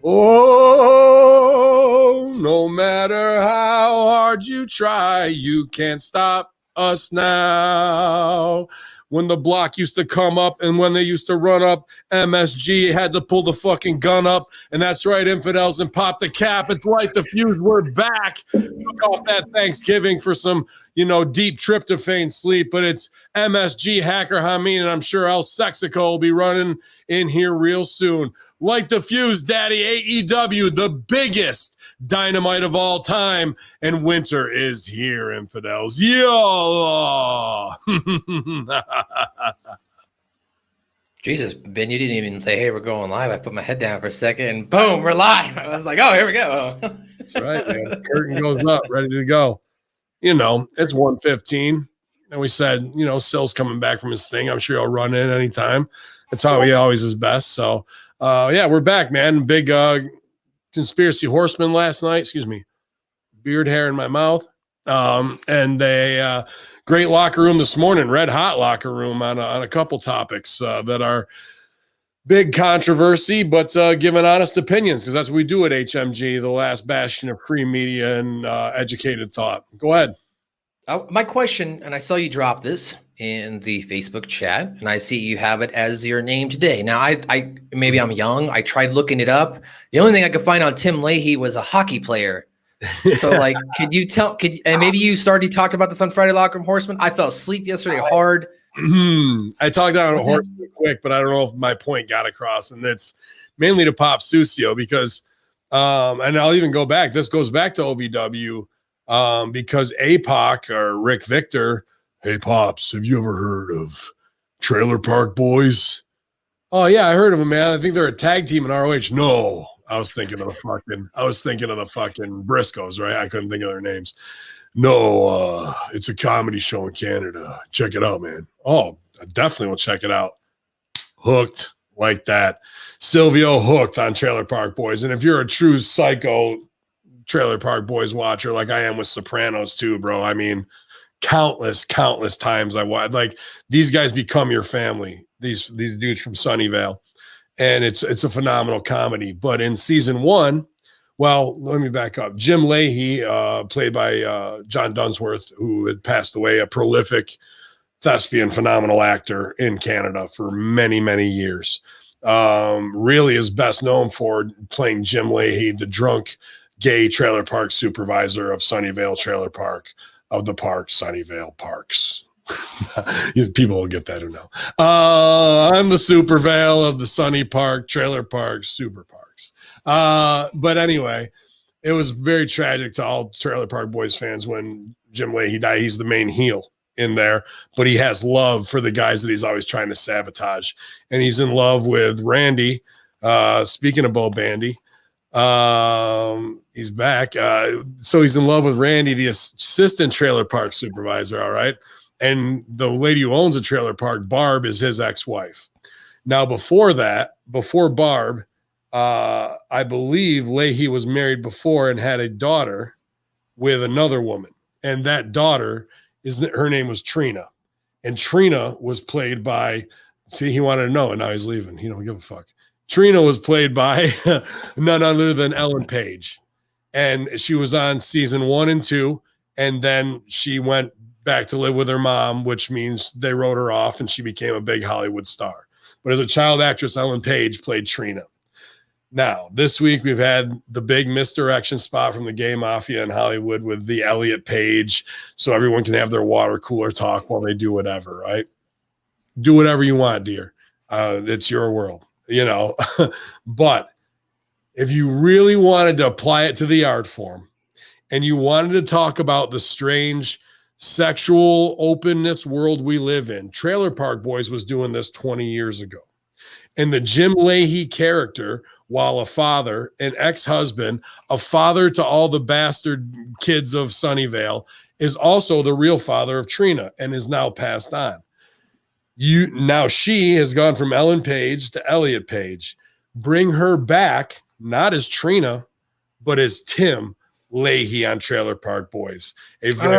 Oh, no matter how hard you try, you can't stop us now. When the block used to come up and when they used to run up, MSG had to pull the fucking gun up. And that's right, infidels, and pop the cap. It's like the fuse. We're back. Took off that Thanksgiving for some, deep tryptophan sleep. But it's MSG, Hacker Hamin, and I'm sure El Sexico will be running in here real soon. Like the fuse, Daddy, AEW, the biggest Dynamite of all time. And winter is here, infidels. Yo! Jesus, Ben, you didn't even say, hey, we're going live. I put my head down for a second and boom, we're live. I was like, oh, here we go. That's right, man. Curtain goes up, ready to go. It's 1:15. And we said, Sil's coming back from his thing. I'm sure he'll run in anytime. That's how he always is best. So, we're back, man. Big conspiracy horseman last night. Excuse me. Beard hair in my mouth. And a great locker room this morning, red hot locker room on a couple topics that are big controversy, but giving honest opinions, because that's what we do at HMG, the last bastion of free media and educated thought. Go ahead. My question, and I saw you drop this in the Facebook chat, and I see you have it as your name today. Now, I maybe I'm young. I tried looking it up. The only thing I could find on Tim Leahy was a hockey player. So, could you tell? And maybe you talked about this on Friday Locker Room Horseman. I fell asleep yesterday hard. I talked down a Horseman quick, but I don't know if my point got across, and it's mainly to Pop Sucio because, and I'll even go back. This goes back to OVW because APOC or Rick Victor. Hey, Pops, have you ever heard of Trailer Park Boys? Oh yeah, I heard of them, man. I think they're a tag team in ROH. No. I was thinking of the fucking Briscoes, right? I couldn't think of their names. No, it's a comedy show in Canada. Check it out, man. Oh, I definitely will check it out. Hooked like that. Silvio hooked on Trailer Park Boys. And if you're a true psycho Trailer Park Boys watcher, like I am with Sopranos too, bro. I mean, countless times I watched. Like these guys become your family. These dudes from Sunnyvale. And it's a phenomenal comedy. But in season 1, well, let me back up. Jim Leahy, played by John Dunsworth, who had passed away, a prolific thespian, phenomenal actor in Canada for many, many years. Really is best known for playing Jim Leahy, the drunk gay trailer park supervisor of Sunnyvale Trailer Park, of the park, Sunnyvale Parks. People will get that who know. I'm the Supervale of the Sunny Park, Trailer Park, Super Parks. But anyway, it was very tragic to all Trailer Park Boys fans when Jim Leahy died. He's the main heel in there, but he has love for the guys that he's always trying to sabotage. And he's in love with Randy. Speaking of Bo Bandy, he's back. So he's in love with Randy, the assistant Trailer Park supervisor. All right. And the lady who owns a trailer park, Barb, is his ex-wife. Now, before Barb, I believe Leahy was married before and had a daughter with another woman. And that daughter, her name was Trina. And Trina was played by, he wanted to know, and now he's leaving. He don't give a fuck. Trina was played by none other than Ellen Page. And she was on season 1 and 2. And then she went back to live with her mom, which means they wrote her off and she became a big Hollywood star. But as a child actress, Ellen Page played Trina. Now, this week we've had the big misdirection spot from the gay mafia in Hollywood with the Elliot Page, so everyone can have their water cooler talk while they do whatever, right? Do whatever you want, dear. It's your world, But if you really wanted to apply it to the art form and you wanted to talk about the strange sexual openness world we live in, Trailer Park Boys was doing this 20 years ago. And the Jim Leahy character, while a father, an ex-husband, a father to all the bastard kids of Sunnyvale, is also the real father of Trina and is now passed on. Now she has gone from Ellen Page to Elliot Page. Bring her back, not as Trina, but as Tim Leahy on Trailer Park Boys, a very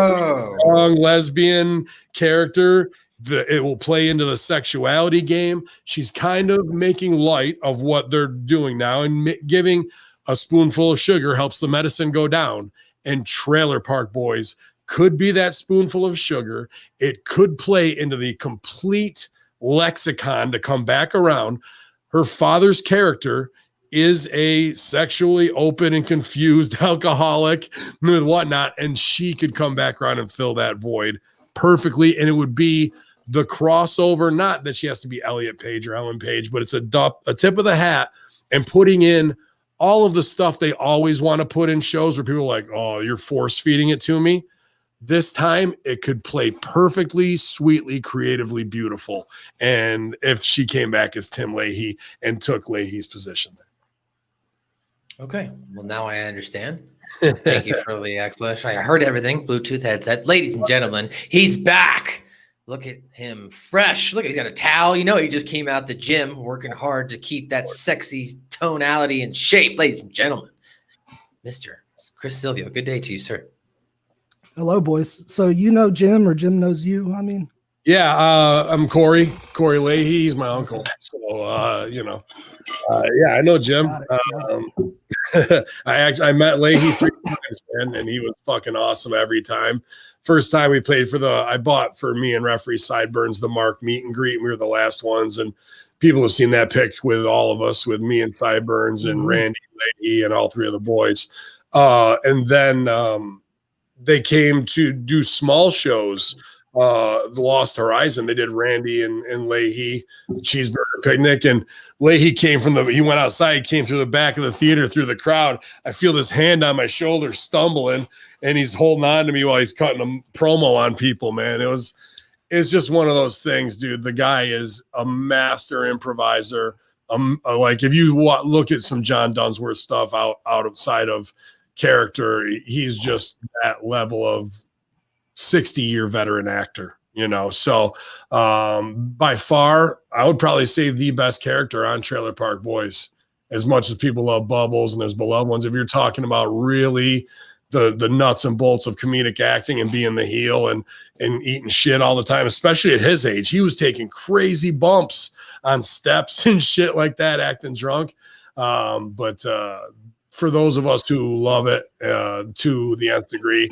strong lesbian character, it will play into the sexuality game. She's kind of making light of what they're doing now, and giving a spoonful of sugar helps the medicine go down. And Trailer Park Boys could be that spoonful of sugar. It could play into the complete lexicon to come back around. Her father's character is a sexually open and confused alcoholic and whatnot, and she could come back around and fill that void perfectly, and it would be the crossover, not that she has to be Elliot Page or Ellen Page, but it's a tip of the hat, and putting in all of the stuff they always want to put in shows where people are like, oh, you're force feeding it to me. This time it could play perfectly, sweetly, creatively beautiful. And if she came back as Tim Leahy and took Leahy's position there. Okay. Well, now I understand. Thank you for the explanation. I heard everything. Bluetooth headset. Ladies and gentlemen, he's back. Look at him fresh. Look, he's got a towel. You know, he just came out the gym working hard to keep that sexy tonality in shape. Ladies and gentlemen, Mr. Chris Silvio, good day to you, sir. Hello, boys. So you know Jim, or Jim knows you? I mean, yeah, I'm Corey Leahy. He's my uncle. So, yeah, I know Jim. I met Leahy 3 times, man, and he was fucking awesome every time. First time we played I bought for me and referee Sideburns the Mark meet and greet, and we were the last ones. And people have seen that pic with all of us, with me and Sideburns and Randy Leahy and all 3 of the boys. And then they came to do small shows. The Lost Horizon, they did Randy and Leahy, the cheeseburger picnic, and Leahy he went outside, came through the back of the theater, through the crowd. I feel this hand on my shoulder stumbling, and he's holding on to me while he's cutting a promo on people, man. It's just one of those things, dude. The guy is a master improviser. Like if you look at some John Dunsworth stuff outside of character, he's just that level of 60-year veteran actor, So by far, I would probably say the best character on Trailer Park Boys. As much as people love Bubbles and there's beloved ones, if you're talking about really the nuts and bolts of comedic acting and being the heel and eating shit all the time, especially at his age, he was taking crazy bumps on steps and shit like that, acting drunk. But for those of us who love it to the nth degree,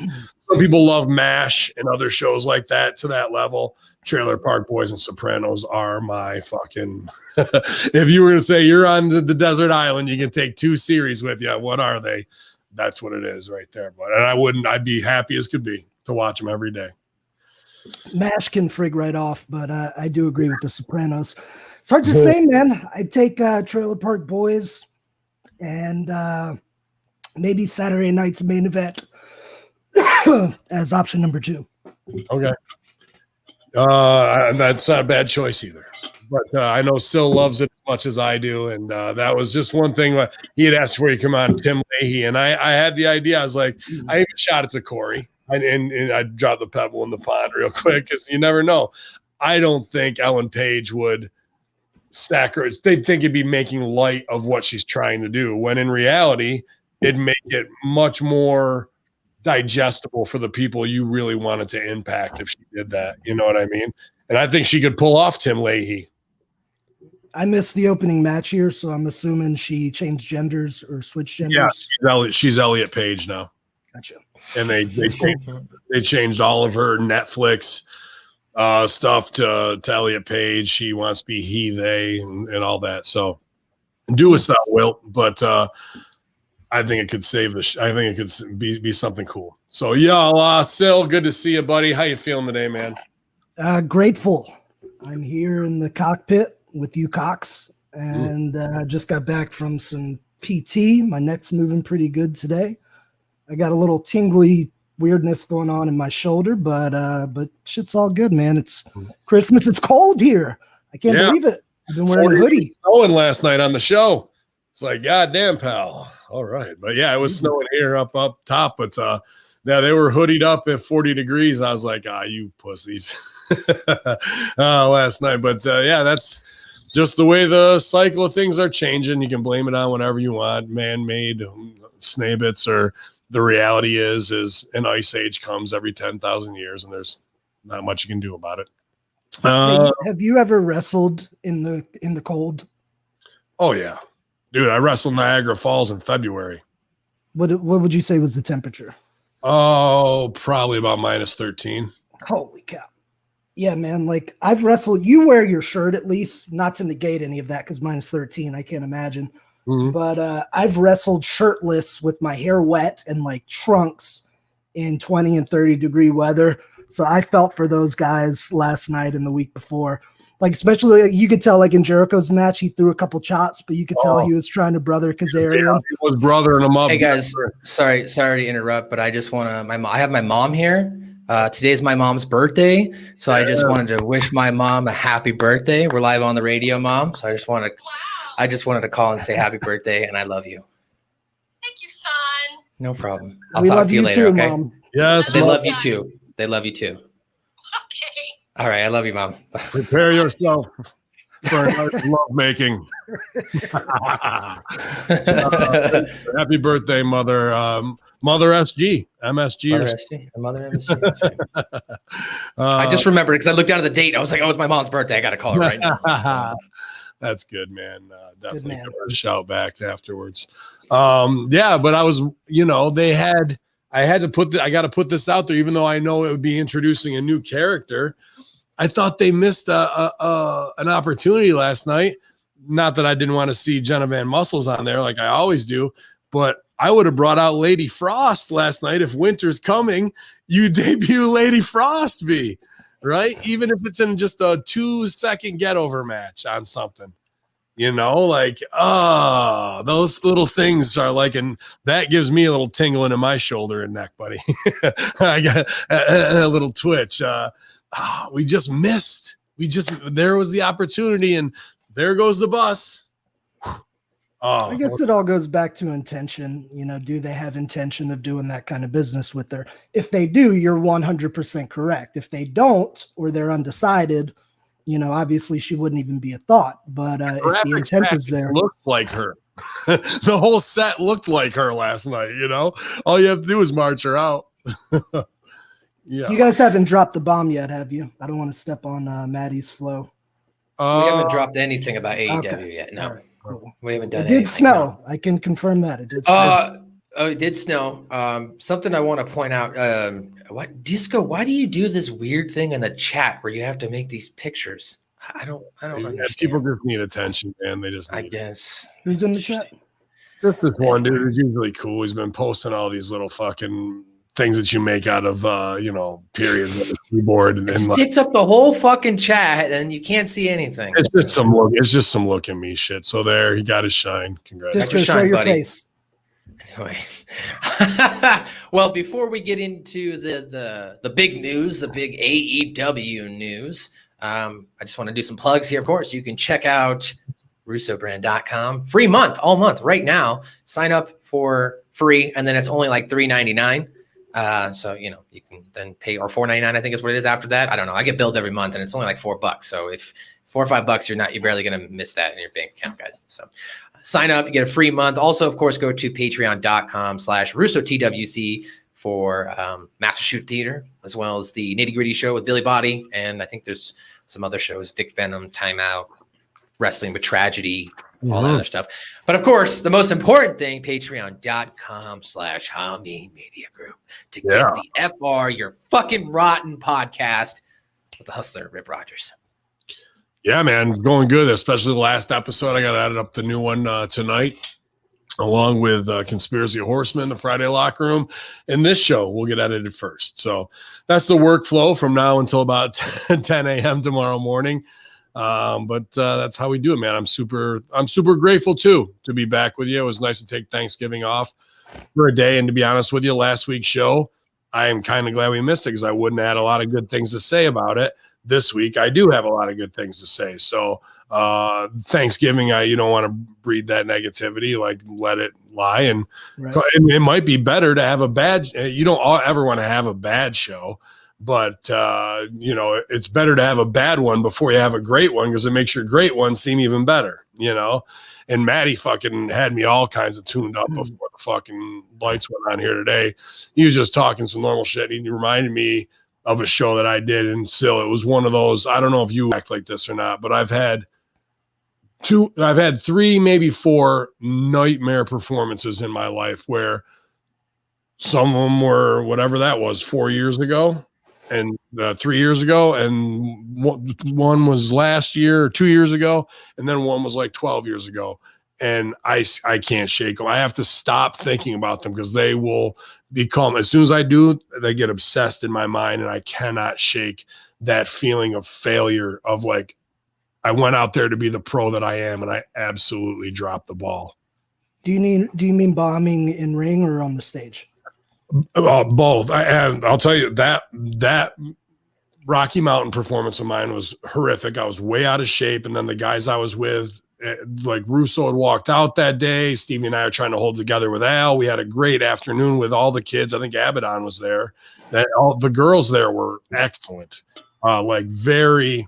some people love MASH and other shows like that to that level. Trailer Park Boys and Sopranos are my fucking. If you were to say you're on the desert island, you can take 2 series with you. What are they? That's what it is right there. But I'd be happy as could be to watch them every day. MASH can frig right off, but I do agree with the Sopranos. It's hard to say, man. I'd take Trailer Park Boys and maybe Saturday night's main event as option number 2. Okay. That's not a bad choice either. But I know Sil loves it as much as I do. And that was just one thing. He had asked before you come on, Tim Leahy. And I had the idea. I was like, I even shot it to Corey. And I dropped the pebble in the pond real quick because you never know. I don't think Ellen Page would sacrifice. They'd think it'd be making light of what she's trying to do, when in reality, it'd make it much more digestible for the people you really wanted to impact if she did that. You know what I mean? And I think she could pull off Tim Leahy. I missed the opening match here, so I'm assuming she changed genders or switched genders. Yeah, she's Elliot Page now. Gotcha. And they changed all of her Netflix stuff to Elliot Page. She wants to be he, they, and all that. So do as thou wilt, but I think it could save I think it could be something cool. So yeah, Sil, good to see you, buddy. How you feeling today, man? Grateful. I'm here in the cockpit with you, Cox, and just got back from some PT. My neck's moving pretty good today. I got a little tingly weirdness going on in my shoulder, but shit's all good, man. It's Christmas. It's cold here. I can't believe it. I've been wearing a hoodie. Snowing last night on the show. It's like, God damn, pal. All right. But yeah, it was snowing here up top. But yeah, they were hoodied up at 40 degrees. I was like, you pussies last night. But yeah, that's just the way the cycle of things are changing. You can blame it on whatever you want, man-made, snabbits, or the reality is an ice age comes every 10,000 years, and there's not much you can do about it. Have you ever wrestled in the cold? Oh yeah, dude, I wrestled Niagara Falls in February. What would you say was the temperature? Oh, probably about -13. Holy cow. Yeah, man. Like I've wrestled, you wear your shirt at least, not to negate any of that because -13, I can't imagine. Mm-hmm. But I've wrestled shirtless with my hair wet and like trunks in 20 and 30 degree weather. So I felt for those guys last night and the week before. Like, especially you could tell, like in Jericho's match, he threw a couple shots, but you could tell he was trying to brother Kazarian. Yeah, he was brothering him up. Hey guys, sorry to interrupt, but I just want to. I have my mom here. Today's my mom's birthday, so I just wanted to wish my mom a happy birthday. We're live on the radio, Mom. So I just wanted to call and say happy birthday, and I love you. Thank you, son. No problem. I'll We talk love to you you later. too, Okay. Mom. Yes, They love you too. They love you too. Okay. All right, I love you, Mom. prepare yourself for love making. Happy birthday, Mother. Mother SG, MSG. Mother MSG. That's right. I just remembered because I looked down at the date. I was like, "Oh, it's my mom's birthday. I got to call her right now." That's good, man. Definitely man. give her a shout back afterwards. Yeah, but I was, I got to put this out there, even though I know it would be introducing a new character. I thought they missed an opportunity last night. Not that I didn't want to see Jenna Van Muscles on there like I always do, but I would have brought out Lady Frost last night. If winter's coming, you debut Lady Frost, right? Even if it's in just a 2-second get over match on something, those little things are like, and that gives me a little tingling in my shoulder and neck, buddy. I got a little twitch. We just missed. There was the opportunity, and there goes the bus. I guess it all goes back to intention. Do they have intention of doing that kind of business with her? If they do, you're 100% correct. If they don't, or they're undecided, obviously she wouldn't even be a thought. But if the intent is there, looked like her. The whole set looked like her last night. All you have to do is march her out. Yeah. You guys haven't dropped the bomb yet, have you? I don't want to step on Maddie's flow. We haven't dropped anything about AEW yet. No. Right, cool. We haven't done it. Did anything, snow. no. I can confirm that it did snow. It did snow. Something I want to point out. Disco? Why do you do this weird thing in the chat where you have to make these pictures? I don't understand. People just need attention, man. They just. I guess. Who's in the chat? Just this one dude who's usually cool. He's been posting all these little fucking things that you make out of periods with a keyboard, and sticks up the whole fucking chat, and you can't see anything. It's just some look. It's just some look at me shit. So there, he got his shine. Congratulations. Just show your face. Anyway, well, before we get into the big news, the big AEW news, I just want to do some plugs here. Of course, you can check out russobrand.com. Free month, all month, right now. Sign up for free, and then it's only like $3.99. So you can then pay, or $4.99, I think is what it is after that. I don't know. I get billed every month, and it's only like $4. So if $4 or $5, you're barely gonna miss that in your bank account, guys. So sign up, you get a free month. Also, of course, go to patreon.com/RussoTWC for Master Shoot Theater, as well as the Nitty Gritty Show with Billy Body, and I think there's some other shows, Vic Venom, Timeout, Wrestling with Tragedy, all that other stuff. But of course, the most important thing, patreon.com/Hamin Media Group to get the FR, your fucking rotten podcast with the hustler, Rip Rogers. Yeah, man, going good, especially the last episode. I got added up the new one tonight, along with Conspiracy Horseman, the Friday Locker Room. And this show will get edited first. So that's the workflow from now until about 10 a.m. tomorrow morning. But that's how we do it, man. I'm super grateful too to be back with you. It was nice to take Thanksgiving off for a day, and to be honest with you, last week's show, I am kind of glad we missed it because I wouldn't have had a lot of good things to say about it. This week, I do have a lot of good things to say. So Thanksgiving, you don't want to breed that negativity, like let it lie. And it might be better to have a bad. You don't ever want to have a bad show. But, it's better to have a bad one before you have a great one, because it makes your great one seem even better, And Maddie fucking had me all kinds of tuned up before the fucking lights went on here today. He was just talking some normal shit. He reminded me of a show that I did. And still, it was one of those, I don't know if you act like this or not, but I've had 3, maybe 4 nightmare performances in my life where some of them were whatever that was 4 years ago and 3 years ago. And one was last year or 2 years ago. And then one was like 12 years ago. And I can't shake them. I have to stop thinking about them because they will become, as soon as I do, they get obsessed in my mind, and I cannot shake that feeling of failure of like, I went out there to be the pro that I am, and I absolutely dropped the ball. Do you mean bombing in ring or on the stage? Both. I'll tell you that Rocky Mountain performance of mine was horrific. I was way out of shape, and then the guys I was with, like Russo had walked out that day. Stevie and I are trying to hold together with Al. We had a great afternoon with all the kids. I think Abaddon was there. All the girls there were excellent, like very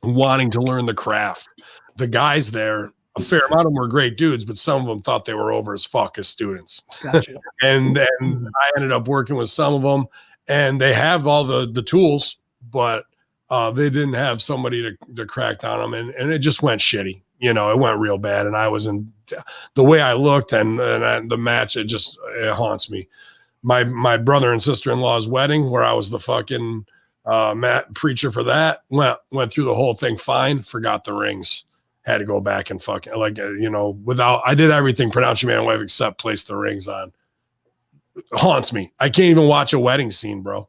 wanting to learn the craft. The guys there, a fair amount of them were great dudes, but some of them thought they were over as fuck as students. Gotcha. and I ended up working with some of them, and they have all the tools, but they didn't have somebody to crack down them, and it just went shitty. You know, it went real bad, and I was in the way I looked and the match. It haunts me. My brother and sister-in-law's wedding, where I was the fucking preacher for that, went through the whole thing fine. Forgot the rings. Had to go back and fucking I did everything, pronounce your man wife, except place the rings on. Haunts me. I can't even watch a wedding scene, bro.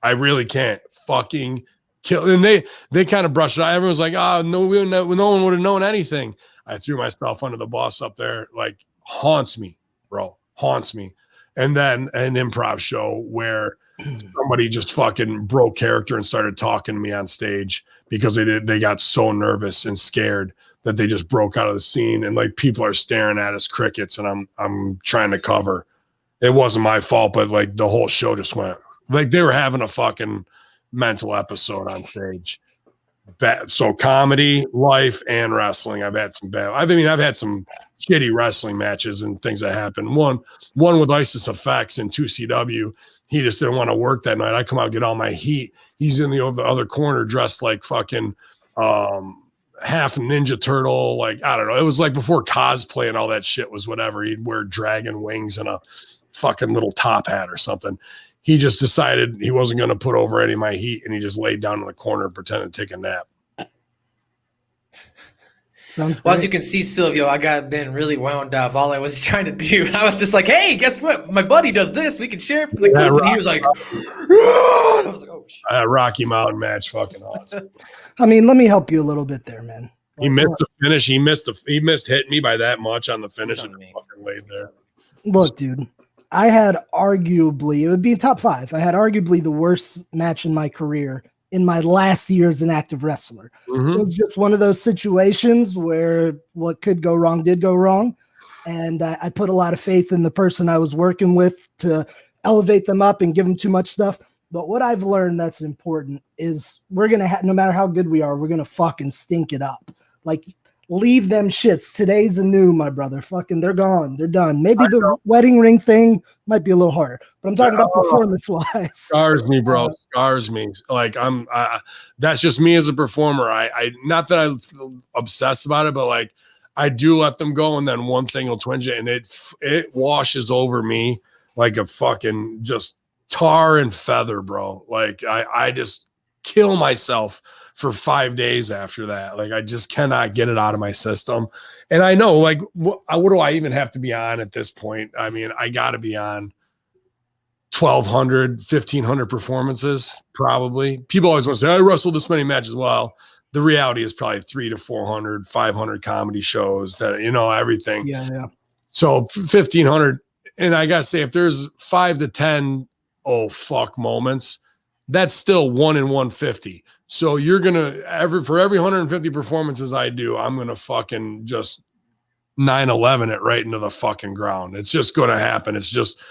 I really can't. Fucking kill. And they kind of brushed it out. Everyone's like, no one would have known anything. I threw myself under the bus up there. Like, haunts me, bro. Haunts me. And then an improv show where somebody just fucking broke character and started talking to me on stage because they got so nervous and scared that they just broke out of the scene, and like people are staring at us crickets, and I'm trying to cover. It wasn't my fault, but like the whole show just went like they were having a fucking mental episode on stage. So comedy, life, and wrestling. I've had some shitty wrestling matches and things that happened. One with ISIS Effects in 2CW. He just didn't want to work that night. I come out, get all my heat. He's in the other corner dressed like fucking half Ninja Turtle. Like, I don't know. It was like before cosplay and all that shit was whatever. He'd wear dragon wings and a fucking little top hat or something. He just decided he wasn't going to put over any of my heat, and he just laid down in the corner and pretended to take a nap. Well, as you can see, Silvio, I got been really wound up. All I was trying to do, I was just like, hey, guess what? My buddy does this. We can share it for the group. And he was like, I was like, oh, shit. Rocky Mountain match, fucking awesome. I mean, let me help you a little bit there, man. He missed the finish. He missed hitting me by that much on the finish, and fucking laid there. Look, dude, I had arguably, it would be top 5. I had arguably the worst match in my career in my last year as an active wrestler. Mm-hmm. It was just one of those situations where what could go wrong did go wrong. And I put a lot of faith in the person I was working with to elevate them up and give them too much stuff. But what I've learned that's important is we're going to no matter how good we are, we're going to fucking stink it up. Like, leave them shits. Today's anew, my brother. Fucking, they're gone. They're done. Maybe the wedding ring thing might be a little harder, but I'm talking about performance-wise. Scars me, bro. Scars me. Like, that's just me as a performer. I not that I obsess about it, but like I do let them go, and then one thing will twinge it, and it washes over me like a fucking just tar and feather, bro. Like I just kill myself for 5 days after that. Like, I just cannot get it out of my system. And I know, like, what do I even have to be on at this point? I mean, I got to be on 1,200, 1,500 performances, probably. People always want to say, I wrestled this many matches. Well, the reality is probably 300 to 400, 500 comedy shows that, everything. Yeah. So 1,500. And I got to say, if there's 5 to 10, oh, fuck moments, that's still 1 in 150. So you're going to, for every 150 performances I do, I'm going to fucking just 9/11 it right into the fucking ground. It's just going to happen. It's just,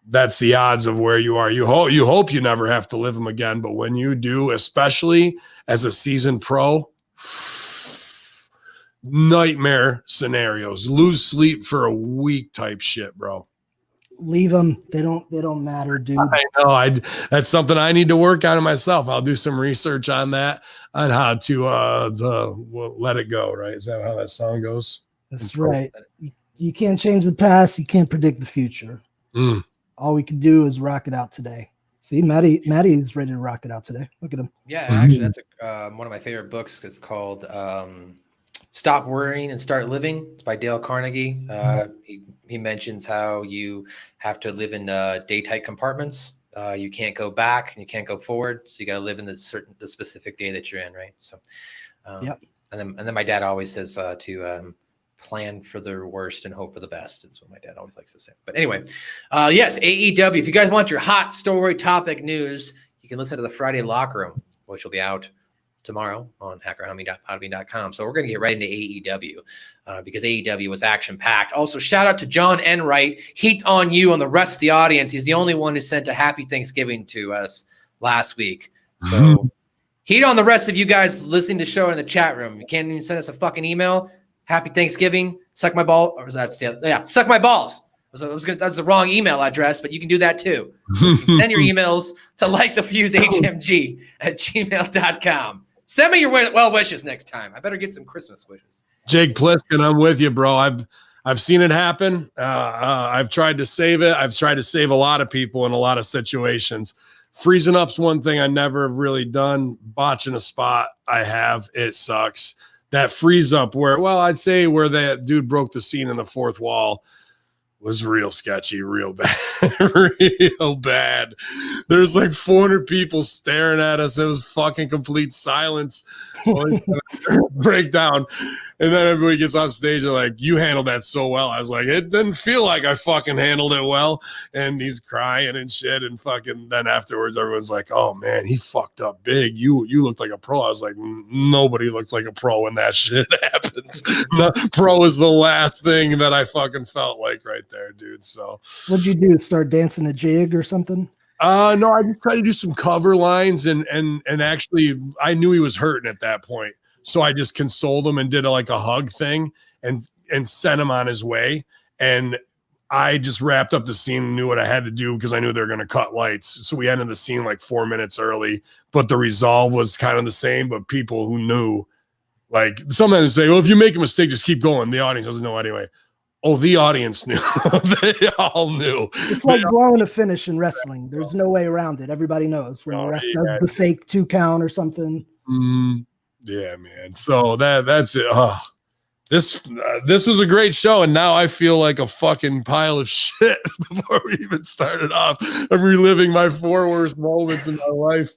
that's the odds of where you are. You hope you never have to live them again. But when you do, especially as a seasoned pro, nightmare scenarios, lose sleep for a week type shit, bro. Leave them. They don't matter, dude. I know. That's something I need to work on myself. I'll do some research on that, on how to let it go. Right? Is that how that song goes? That's right. You can't change the past. You can't predict the future. Mm. All we can do is rock it out today. See, Maddie's ready to rock it out today. Look at him. Yeah, actually, that's one of my favorite books. It's called Stop Worrying and Start Living. It's by Dale Carnegie. He mentions how you have to live in day-tight compartments. You can't go back and you can't go forward. So you got to live in the specific day that you're in, right? So, yep. And then my dad always says to plan for the worst and hope for the best. That's what my dad always likes to say. But anyway, yes, AEW. If you guys want your hot story topic news, you can listen to the Friday Locker Room, which will be out tomorrow on hackerhamin.podbean.com. So we're going to get right into AEW because AEW was action-packed. Also, shout out to John Enright. Heat on you on the rest of the audience. He's the only one who sent a happy Thanksgiving to us last week. So heat on the rest of you guys listening to the show in the chat room. You can't even send us a fucking email. Happy Thanksgiving. Suck my ball. Or is that still? Yeah, suck my balls. That's the wrong email address, but you can do that too. You can send your emails to likethefusehmg@gmail.com. Send me your well wishes next time. I better get some Christmas wishes. Jake Pliskin, I'm with you, bro. I've seen it happen. I've tried to save it. I've tried to save a lot of people in a lot of situations. Freezing up's one thing I never have really done. Botching a spot, I have. It sucks. That freeze up I'd say where that dude broke the scene in the fourth wall was real sketchy, real bad, real bad. There's like 400 people staring at us. It was fucking complete silence. Breakdown. And then everybody gets off stage and like, you handled that so well. I was like, it didn't feel like I fucking handled it well. And he's crying and shit. And fucking then afterwards, everyone's like, oh man, he fucked up big. You looked like a pro. I was like, nobody looks like a pro when that shit happens. Pro is the last thing that I fucking felt like right there, dude. So what'd you do? Start dancing a jig or something? No, I just tried to do some cover lines and actually I knew he was hurting at that point. So I just consoled him and did a hug thing and sent him on his way. And I just wrapped up the scene and knew what I had to do because I knew they were going to cut lights. So we ended the scene like 4 minutes early, but the resolve was kind of the same. But people who knew, like sometimes say, well, if you make a mistake, just keep going. The audience doesn't know anyway. Oh, the audience knew. They all knew. It's like blowing a finish in wrestling. There's no way around it. Everybody knows when the ref does the fake 2 count or something. Yeah, man. So that's it. This was a great show, and now I feel like a fucking pile of shit before we even started off. I'm reliving my 4 worst moments in my life.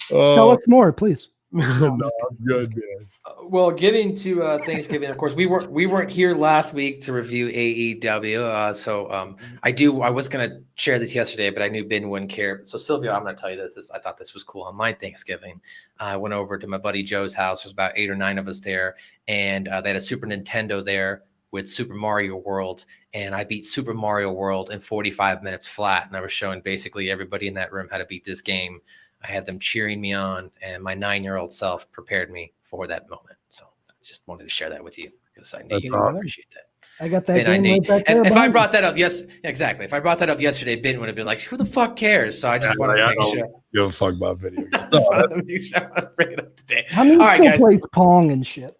Tell us more, please. No, I'm good, man. Well, getting to Thanksgiving, of course, we weren't here last week to review AEW. So I was gonna share this yesterday, but I knew Ben wouldn't care. So Silvio, I'm gonna tell you this. I thought this was cool on my Thanksgiving. I went over to my buddy Joe's house. There's about 8 or 9 of us there, and they had a Super Nintendo there with Super Mario World, and I beat Super Mario World in 45 minutes flat. And I was showing basically everybody in that room how to beat this game. I had them cheering me on, and my 9-year-old self prepared me for that moment. So I just wanted to share that with you because I knew you would appreciate that. I got that game right back there. If I brought that up, exactly. If I brought that up yesterday, Ben would have been like, "Who the fuck cares?" So I just wanted to make sure. Give a fuck about video games. I want to bring it up today. How many still plays Pong and shit?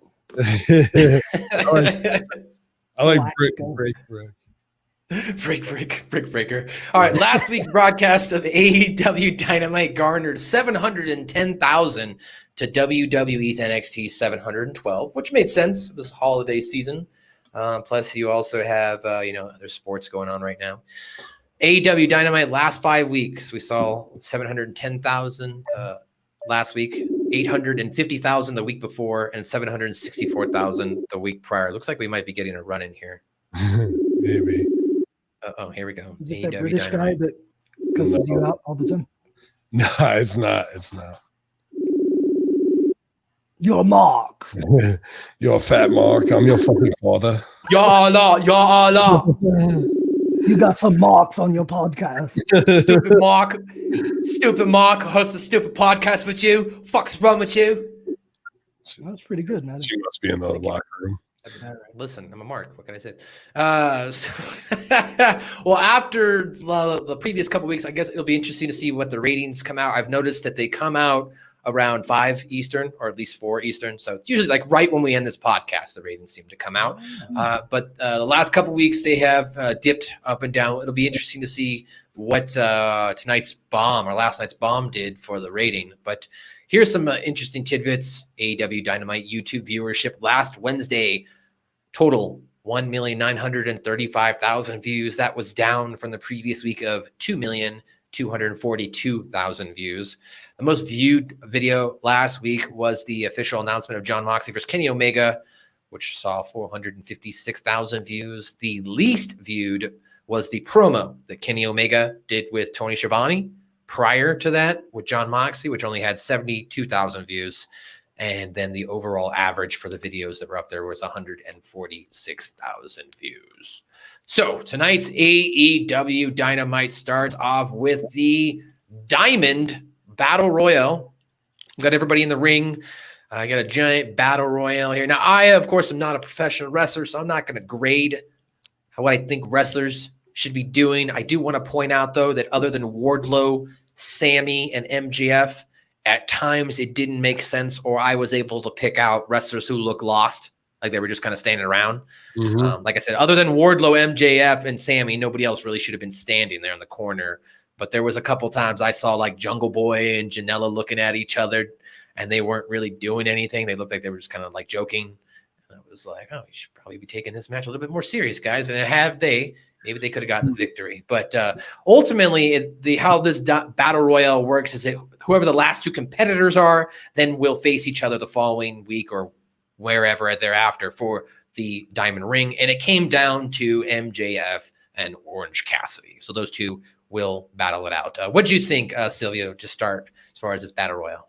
I like break. Break breaker. All right. Last week's broadcast of AEW Dynamite garnered 710,000 to WWE's NXT 712, which made sense this holiday season. Plus, you also have other sports going on right now. AEW Dynamite last 5 weeks, we saw 710,000 last week, 850,000 the week before, and 764,000 the week prior. Looks like we might be getting a run in here. Maybe. Oh, here we go. Is it that British Dynamite guy that cusses you out all the time? No, it's not. It's not. You're Mark. You're a fat Mark. I'm your fucking father. Ya Allah. You got some marks on your podcast. Stupid Mark hosts a stupid podcast with you. Fuck's wrong with you? That's pretty good, man. She must be in the locker room. Listen, I'm a mark. What can I say? Well, after the previous couple weeks, I guess it'll be interesting to see what the ratings come out. I've noticed that they come out around 5 Eastern, or at least 4 Eastern. So it's usually like right when we end this podcast, the ratings seem to come out. But the last couple weeks, they have dipped up and down. It'll be interesting to see what tonight's bomb or last night's bomb did for the rating. But here's some interesting tidbits. AEW Dynamite YouTube viewership last Wednesday, total 1,935,000 views. That was down from the previous week of 2,242,000 views. The most viewed video last week was the official announcement of Jon Moxley versus Kenny Omega, which saw 456,000 views. The least viewed was the promo that Kenny Omega did with Tony Schiavone prior to that with Jon Moxley, which only had 72,000 views. And then the overall average for the videos that were up there was 146,000 views. So tonight's AEW Dynamite starts off with the Diamond Battle Royal. We've got everybody in the ring. I got a giant Battle Royal here. Now, I, of course, am not a professional wrestler, so I'm not going to grade what I think wrestlers should be doing. I do want to point out, though, that other than Wardlow, Sammy, and MJF, at times it didn't make sense, or I was able to pick out wrestlers who look lost, like they were just kind of standing around. Like I said, other than Wardlow, MJF, and Sammy, nobody else really should have been standing there in the corner. But there was a couple times I saw like Jungle Boy and Janela looking at each other, and they weren't really doing anything. They looked like they were just kind of like joking. And I was like, oh, you should probably be taking this match a little bit more serious, guys. And maybe they could have gotten the victory. But ultimately, how this battle royale works is that whoever the last 2 competitors are then will face each other the following week or wherever thereafter for the Diamond Ring. And it came down to MJF and Orange Cassidy. So those 2 will battle it out. What do you think, Silvio, to start as far as this battle royale?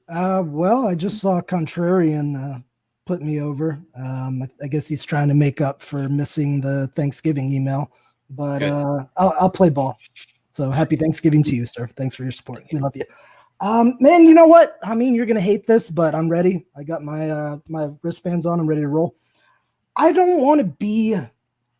Well, I just saw Contrarian put me over. I guess he's trying to make up for missing the Thanksgiving email, but I'll play ball. So happy Thanksgiving to you, sir. Thanks for your support. We love you. Man, you know what? I mean, you're going to hate this, but I'm ready. I got my my wristbands on. I'm ready to roll. I don't want to be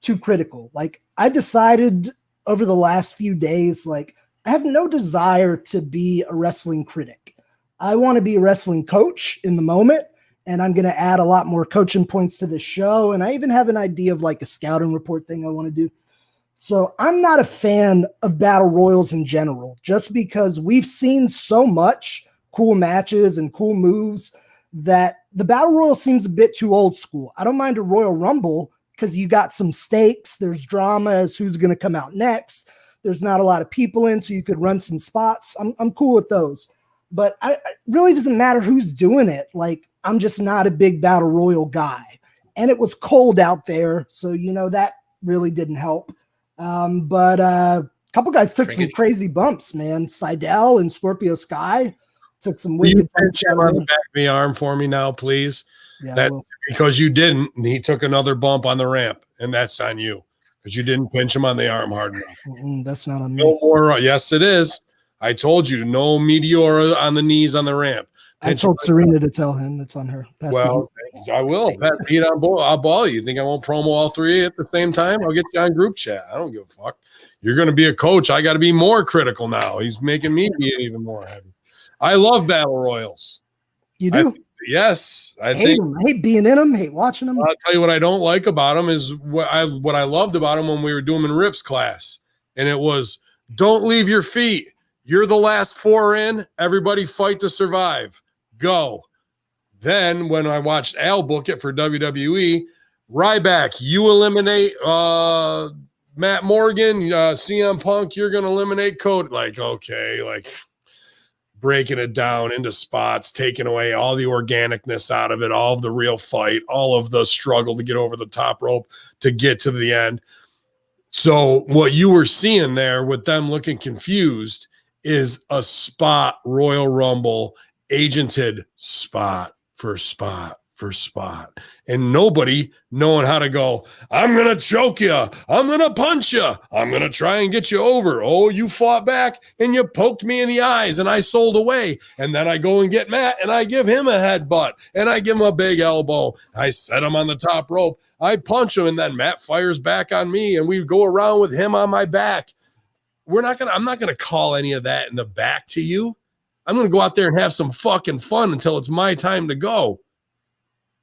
too critical. Like, I decided over the last few days, like, I have no desire to be a wrestling critic. I want to be a wrestling coach in the moment. And I'm going to add a lot more coaching points to the show. And I even have an idea of like a scouting report thing I want to do. So I'm not a fan of battle royals in general, just because we've seen so much cool matches and cool moves that the battle royal seems a bit too old school. I don't mind a Royal Rumble because you got some stakes. There's drama as who's going to come out next. There's not a lot of people in, so you could run some spots. I'm cool with those. But it really doesn't matter who's doing it. Like, I'm just not a big battle royal guy. And it was cold out there, so, that really didn't help. But a couple guys took some crazy bumps, man. Seidel and Scorpio Sky took some wicked bumps. On the back of the arm for me now, please. Yeah, because you didn't. And he took another bump on the ramp, and that's on you because you didn't pinch him on the arm hard enough. That's not on me. No more. Yes, it is. I told you, no Meteora on the knees on the ramp. I told Serena to tell him it's on her. Well, I will. Pass the heat on both. I'll ball you. Think I won't promo all 3 at the same time? I'll get you on group chat. I don't give a fuck. You're going to be a coach. I got to be more critical now. He's making me be even more heavy. I love battle royals. You do? Yes. I hate being in them. Hate watching them. I'll tell you what I don't like about them is what I loved about them when we were doing them in Rip's class. And it was, don't leave your feet. You're the last 4 in. Everybody fight to survive. Go. Then when I watched Al book it for WWE, Ryback, you eliminate Matt Morgan, CM Punk, you're going to eliminate Cody. Like, okay, like breaking it down into spots, taking away all the organicness out of it, all of the real fight, all of the struggle to get over the top rope to get to the end. So what you were seeing there with them looking confused is a spot Royal Rumble agented spot for spot for spot, and nobody knowing how to go, I'm going to choke you. I'm going to punch you. I'm going to try and get you over. Oh, you fought back and you poked me in the eyes and I sold away. And then I go and get Matt and I give him a headbutt and I give him a big elbow. I set him on the top rope. I punch him and then Matt fires back on me and we go around with him on my back. I'm not going to call any of that in the back to you. I'm going to go out there and have some fucking fun until it's my time to go.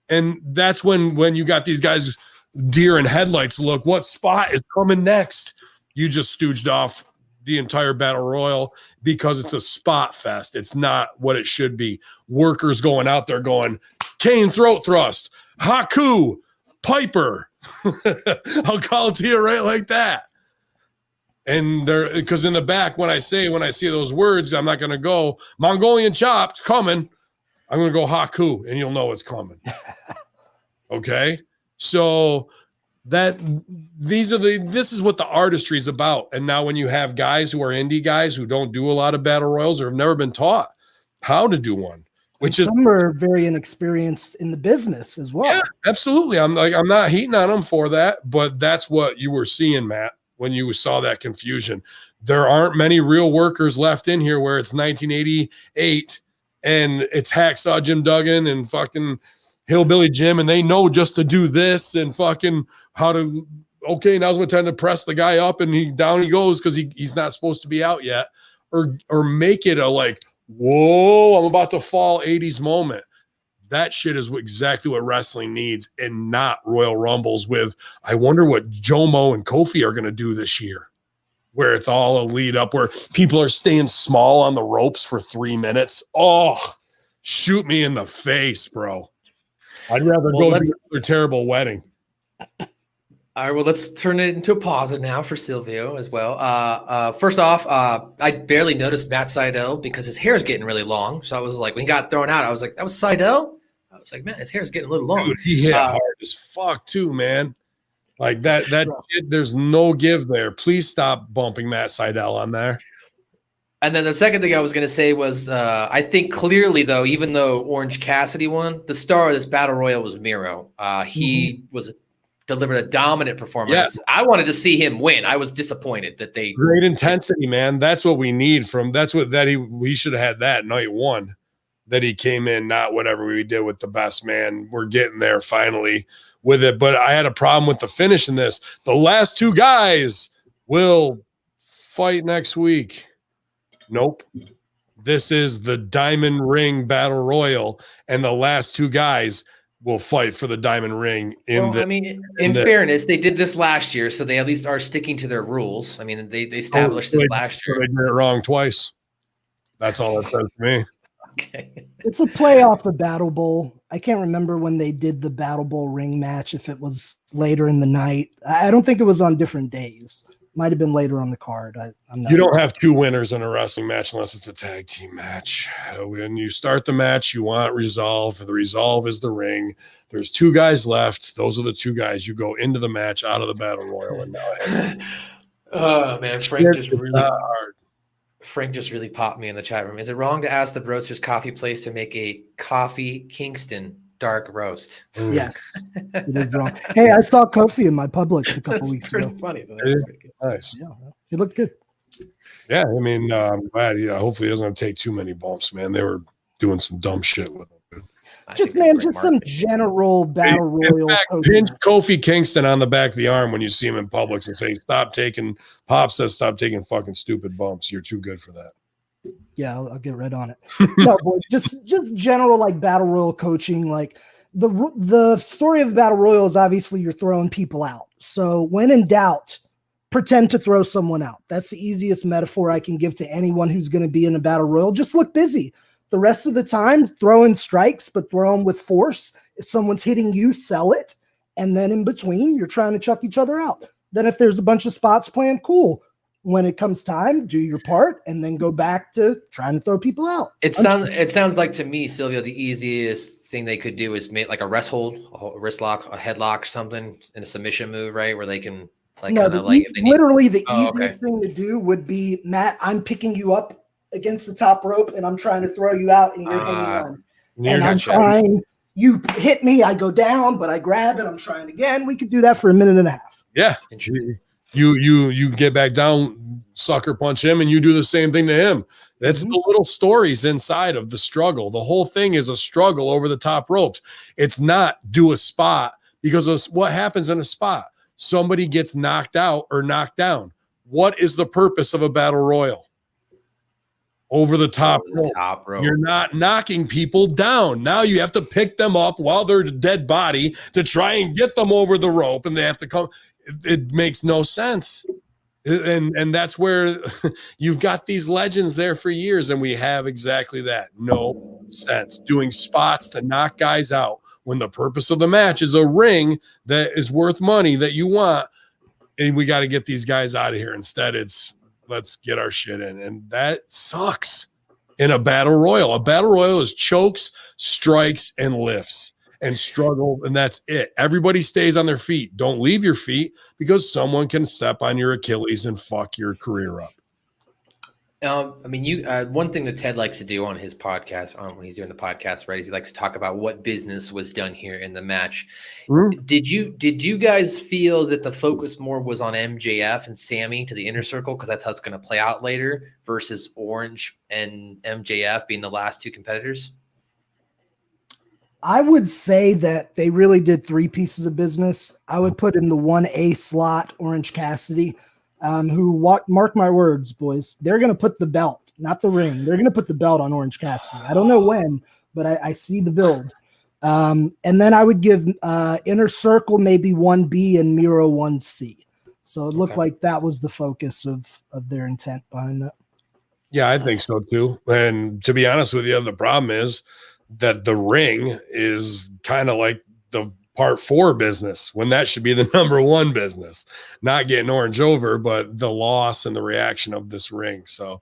And that's when you got these guys deer in headlights look, what spot is coming next? You just stooged off the entire battle royal because it's a spot fest. It's not what it should be. Workers going out there going, Kane throat thrust, Haku, Piper. I'll call it to you right like that. And they're, because in the back, when I see those words, I'm not going to go Mongolian chopped coming. I'm going to go Haku and you'll know it's coming. Okay. So this is what the artistry is about. And now when you have guys who are indie guys who don't do a lot of battle royals or have never been taught how to do one, which is some are very inexperienced in the business as well. Yeah, absolutely. I'm not heating on them for that, but that's what you were seeing, Matt, when you saw that confusion. There aren't many real workers left in here where it's 1988 and it's Hacksaw Jim Duggan and fucking Hillbilly Jim, and they know just to do this and fucking how to, okay, now's my time to press the guy up and down he goes because he's not supposed to be out yet. Or make it a like, whoa, I'm about to fall 80s moment. That shit is exactly what wrestling needs and not Royal Rumbles with, I wonder what Jomo and Kofi are going to do this year, where it's all a lead up, where people are staying small on the ropes for 3 minutes. Oh, shoot me in the face, bro. I'd rather go to a terrible wedding. All right, well, let's turn it into a positive now for Silvio as well. First off, I barely noticed Matt Sydal because his hair is getting really long. So I was like, when he got thrown out, I was like, that was Sydal? I was like, man, his hair is getting a little long. Dude, he hit hard as fuck too, man. Like that shit, there's no give there. Please stop bumping Matt Sydal on there. And then the second thing I was going to say was, I think clearly, though, even though Orange Cassidy won, the star of this battle royal was Miro. He delivered a dominant performance. Yeah. I wanted to see him win. I was disappointed that they great intensity, man. That's what we need we should have had that night one. That he came in, not whatever we did with the best man. We're getting there finally with it, but I had a problem with the finish in this. The last two guys will fight next week. Nope. This is the Diamond Ring Battle Royal, and the last two guys will fight for the Diamond Ring. In fairness, they did this last year, so they at least are sticking to their rules. I mean, they established this last year. They did it wrong twice. That's all it says to me. Okay. It's a play off the Battle Bowl. I can't remember when they did the Battle Bowl ring match, if it was later in the night. I don't think it was on different days. Might have been later on the card. You don't have two winners in a wrestling match unless it's a tag team match. When you start the match, you want resolve. The resolve is the ring. There's two guys left. Those are the two guys. You go into the match, out of the Battle Royal. And now oh, man. Frank just really popped me in the chat room. Is it wrong to ask the Broasters Coffee Place to make a Coffee Kingston dark roast? Yes, it is wrong. Hey, I saw Kofi in my Publix a couple weeks ago. Funny. Nice. Yeah, he looked good. Yeah, I mean, I'm glad. Yeah, hopefully he doesn't take too many bumps, man. They were doing some dumb shit with him. Just some general battle royal. In fact, pinch Kofi Kingston on the back of the arm when you see him in Publix and say, Pop says, stop taking fucking stupid bumps. You're too good for that. Yeah, I'll get right on it. No, boys, just general like battle royal coaching. Like the story of battle royal is obviously you're throwing people out. So when in doubt, pretend to throw someone out. That's the easiest metaphor I can give to anyone who's going to be in a battle royal. Just look busy. The rest of the time, throw in strikes, but throw them with force. If someone's hitting you, sell it. And then in between, you're trying to chuck each other out. Then if there's a bunch of spots planned, cool. When it comes time, do your part and then go back to trying to throw people out. It sounds like to me, Silvio, the easiest thing they could do is make like a rest hold, a wrist lock, a headlock, something in a submission move, right? Where they can literally the easiest thing to do would be, Matt, I'm picking you up against the top rope and I'm trying to throw you out and you're hanging on. And I'm trying You hit me, I go down, but I grab it. I'm trying again. We could do that for a minute and a half. Yeah. You get back down, sucker punch him, and you do the same thing to him. That's the little stories inside of the struggle. The whole thing is a struggle over the top ropes. It's not do a spot, because of what happens in a spot. Somebody gets knocked out or knocked down. What is the purpose of a battle royal? Over the top rope. You're not knocking people down. Now you have to pick them up while they're a dead body to try and get them over the rope, and they have to come. It makes no sense. And that's where you've got these legends there for years, and we have exactly that. No sense. Doing spots to knock guys out when the purpose of the match is a ring that is worth money that you want, and we got to get these guys out of here. Instead, it's let's get our shit in, and that sucks in a battle royal. A battle royal is chokes, strikes, and lifts and struggle, and that's it. Everybody stays on their feet. Don't leave your feet, because someone can step on your Achilles and fuck your career up. I mean, one thing that Ted likes to do on his podcast, when he's doing the podcast, right, is he likes to talk about what business was done here in the match. Did you guys feel that the focus more was on MJF and Sammy to the inner circle, because that's how it's going to play out later, versus Orange and MJF being the last two competitors? I would say that they really did three pieces of business. I would put in the 1A slot Orange Cassidy, mark my words, boys, they're going to put the belt, not the ring. They're going to put the belt on Orange Cassidy. I don't know when, but I see the build. And then I would give Inner Circle maybe 1B and Miro 1C. So it looked like that was the focus of their intent behind that. Yeah, I think so too. And to be honest with you, the problem is that the ring is kind of like the part 4 business, when that should be the number 1 business. Not getting Orange over, but the loss and the reaction of this ring. So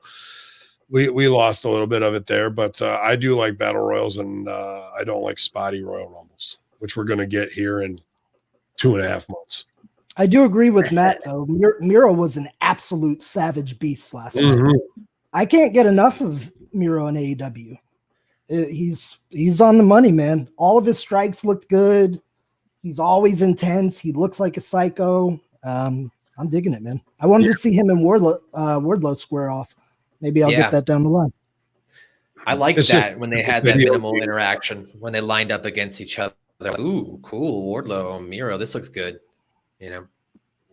we lost a little bit of it there, but I do like battle royals, and I don't like spotty Royal Rumbles, which we're going to get here in 2.5 months. I do agree with Matt, though. Miro was an absolute savage beast last night. I can't get enough of Miro in AEW. He's on the money, man. All of his strikes looked good. He's always intense. He looks like a psycho. I'm digging it, man. I wanted to see him and Wardlow square off. Maybe I'll get that down the line. I like that when they had that minimal interaction, when they lined up against each other. Like, ooh, cool, Wardlow, Miro, this looks good. You know,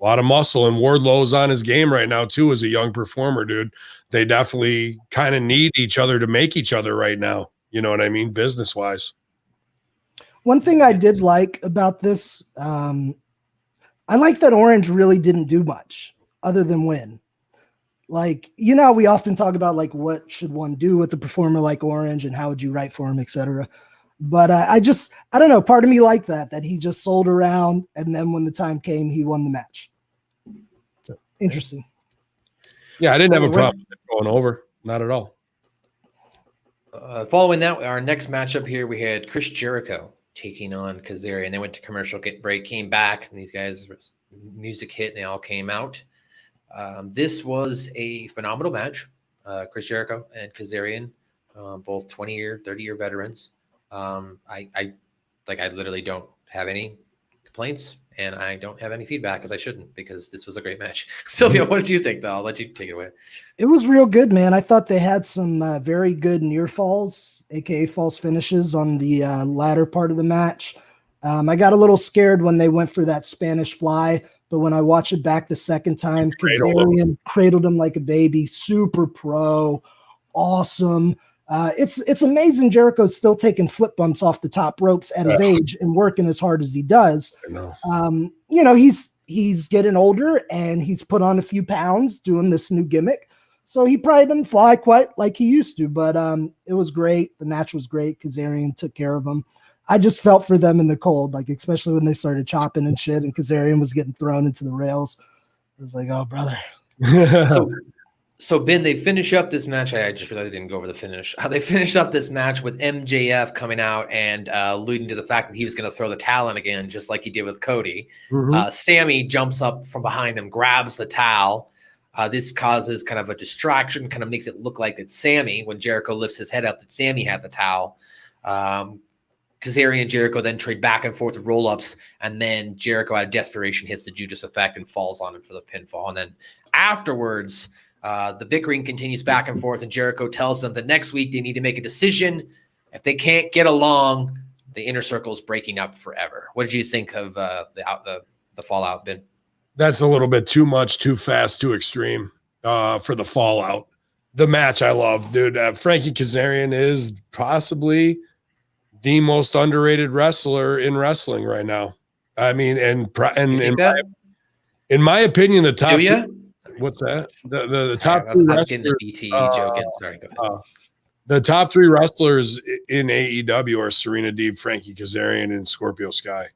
a lot of muscle, and Wardlow's on his game right now too as a young performer, dude. They definitely kind of need each other to make each other right now. You know what I mean? Business wise. One thing I did like about this, I like that Orange really didn't do much other than win. Like, you know, we often talk about like what should one do with a performer like Orange and how would you write for him, etc. But I don't know. Part of me liked that he just sold around, and then when the time came, he won the match. So interesting. Yeah, I didn't have a problem with it going over. Not at all. Following that, our next matchup here, we had Chris Jericho taking on Kazarian. They went to commercial break, came back, and these guys, music hit, and they all came out. This was a phenomenal match. Chris Jericho and Kazarian, both 20-year, 30-year veterans. I literally don't have any complaints, and I don't have any feedback, because I shouldn't, because this was a great match. Silvio, what did you think, though? I'll let you take it away. It was real good, man. I thought they had some very good near falls, aka false finishes, on the latter part of the match. I got a little scared when they went for that Spanish fly, but when I watched it back the second time, Kazarian cradled him like a baby. Super pro, awesome. It's amazing Jericho's still taking flip bumps off the top ropes at his age and working as hard as he does. I know. You know, he's getting older, and he's put on a few pounds doing this new gimmick. So he probably doesn't fly quite like he used to, but it was great. The match was great. Kazarian took care of him. I just felt for them in the cold, like especially when they started chopping and shit, and Kazarian was getting thrown into the rails. I was like, oh, brother. So Ben, they finish up this match. I just realized I didn't go over the finish. They finished up this match with MJF coming out and alluding to the fact that he was going to throw the towel in again, just like he did with Cody. Sammy jumps up from behind him, grabs the towel. This causes kind of a distraction, kind of makes it look like it's Sammy when Jericho lifts his head up that Sammy had the towel. Kazarian and Jericho then trade back and forth with roll-ups, and then Jericho out of desperation hits the Judas effect and falls on him for the pinfall. And then afterwards, the bickering continues back and forth, and Jericho tells them that next week they need to make a decision. If they can't get along, the inner circle is breaking up forever. What did you think of the fallout, Ben? That's a little bit too much, too fast, too extreme for the fallout. The match I love, dude. Frankie Kazarian is possibly the most underrated wrestler in wrestling right now. I mean, in my opinion, the top. What's that? The top three I'm wrestlers. getting the BTE joking. Sorry, go ahead. The top three wrestlers in AEW are Serena Deeb, Frankie Kazarian, and Scorpio Sky.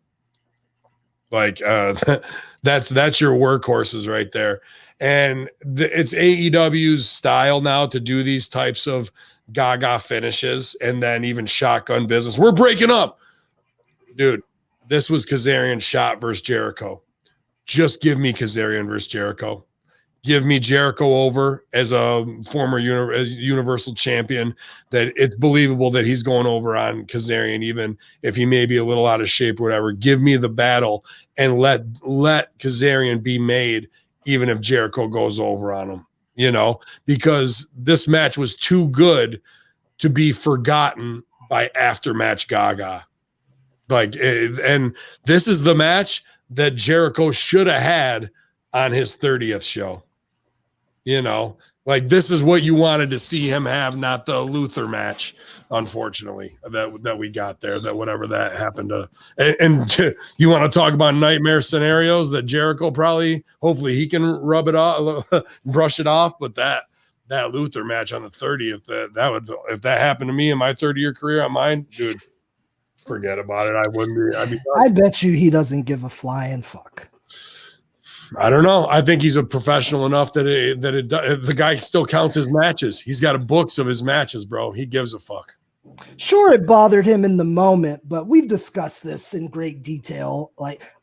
Like that's your workhorses right there. And it's AEW's style now to do these types of gaga finishes and then even shotgun business. We're breaking up. Dude, this was Kazarian's shot versus Jericho. Just give me Kazarian versus Jericho. Give me Jericho over as a former Universal Champion, that it's believable that he's going over on Kazarian, even if he may be a little out of shape or whatever. Give me the battle and let Kazarian be made, even if Jericho goes over on him, because this match was too good to be forgotten by after-match gaga. And this is the match that Jericho should have had on his 30th show. This is what you wanted to see him have, not the Luther match, unfortunately, that we got there, that whatever that happened to. And you want to talk about nightmare scenarios that Jericho hopefully he can rub it off, brush it off. But that Luther match on the 30th, if that happened to me in my 30-year career on mine, dude, forget about it. I wouldn't be. I bet you he doesn't give a flying fuck. I don't know. I think he's a professional enough that the guy still counts his matches. He's got books of his matches, bro. He gives a fuck. Sure, it bothered him in the moment, but we've discussed this in great detail.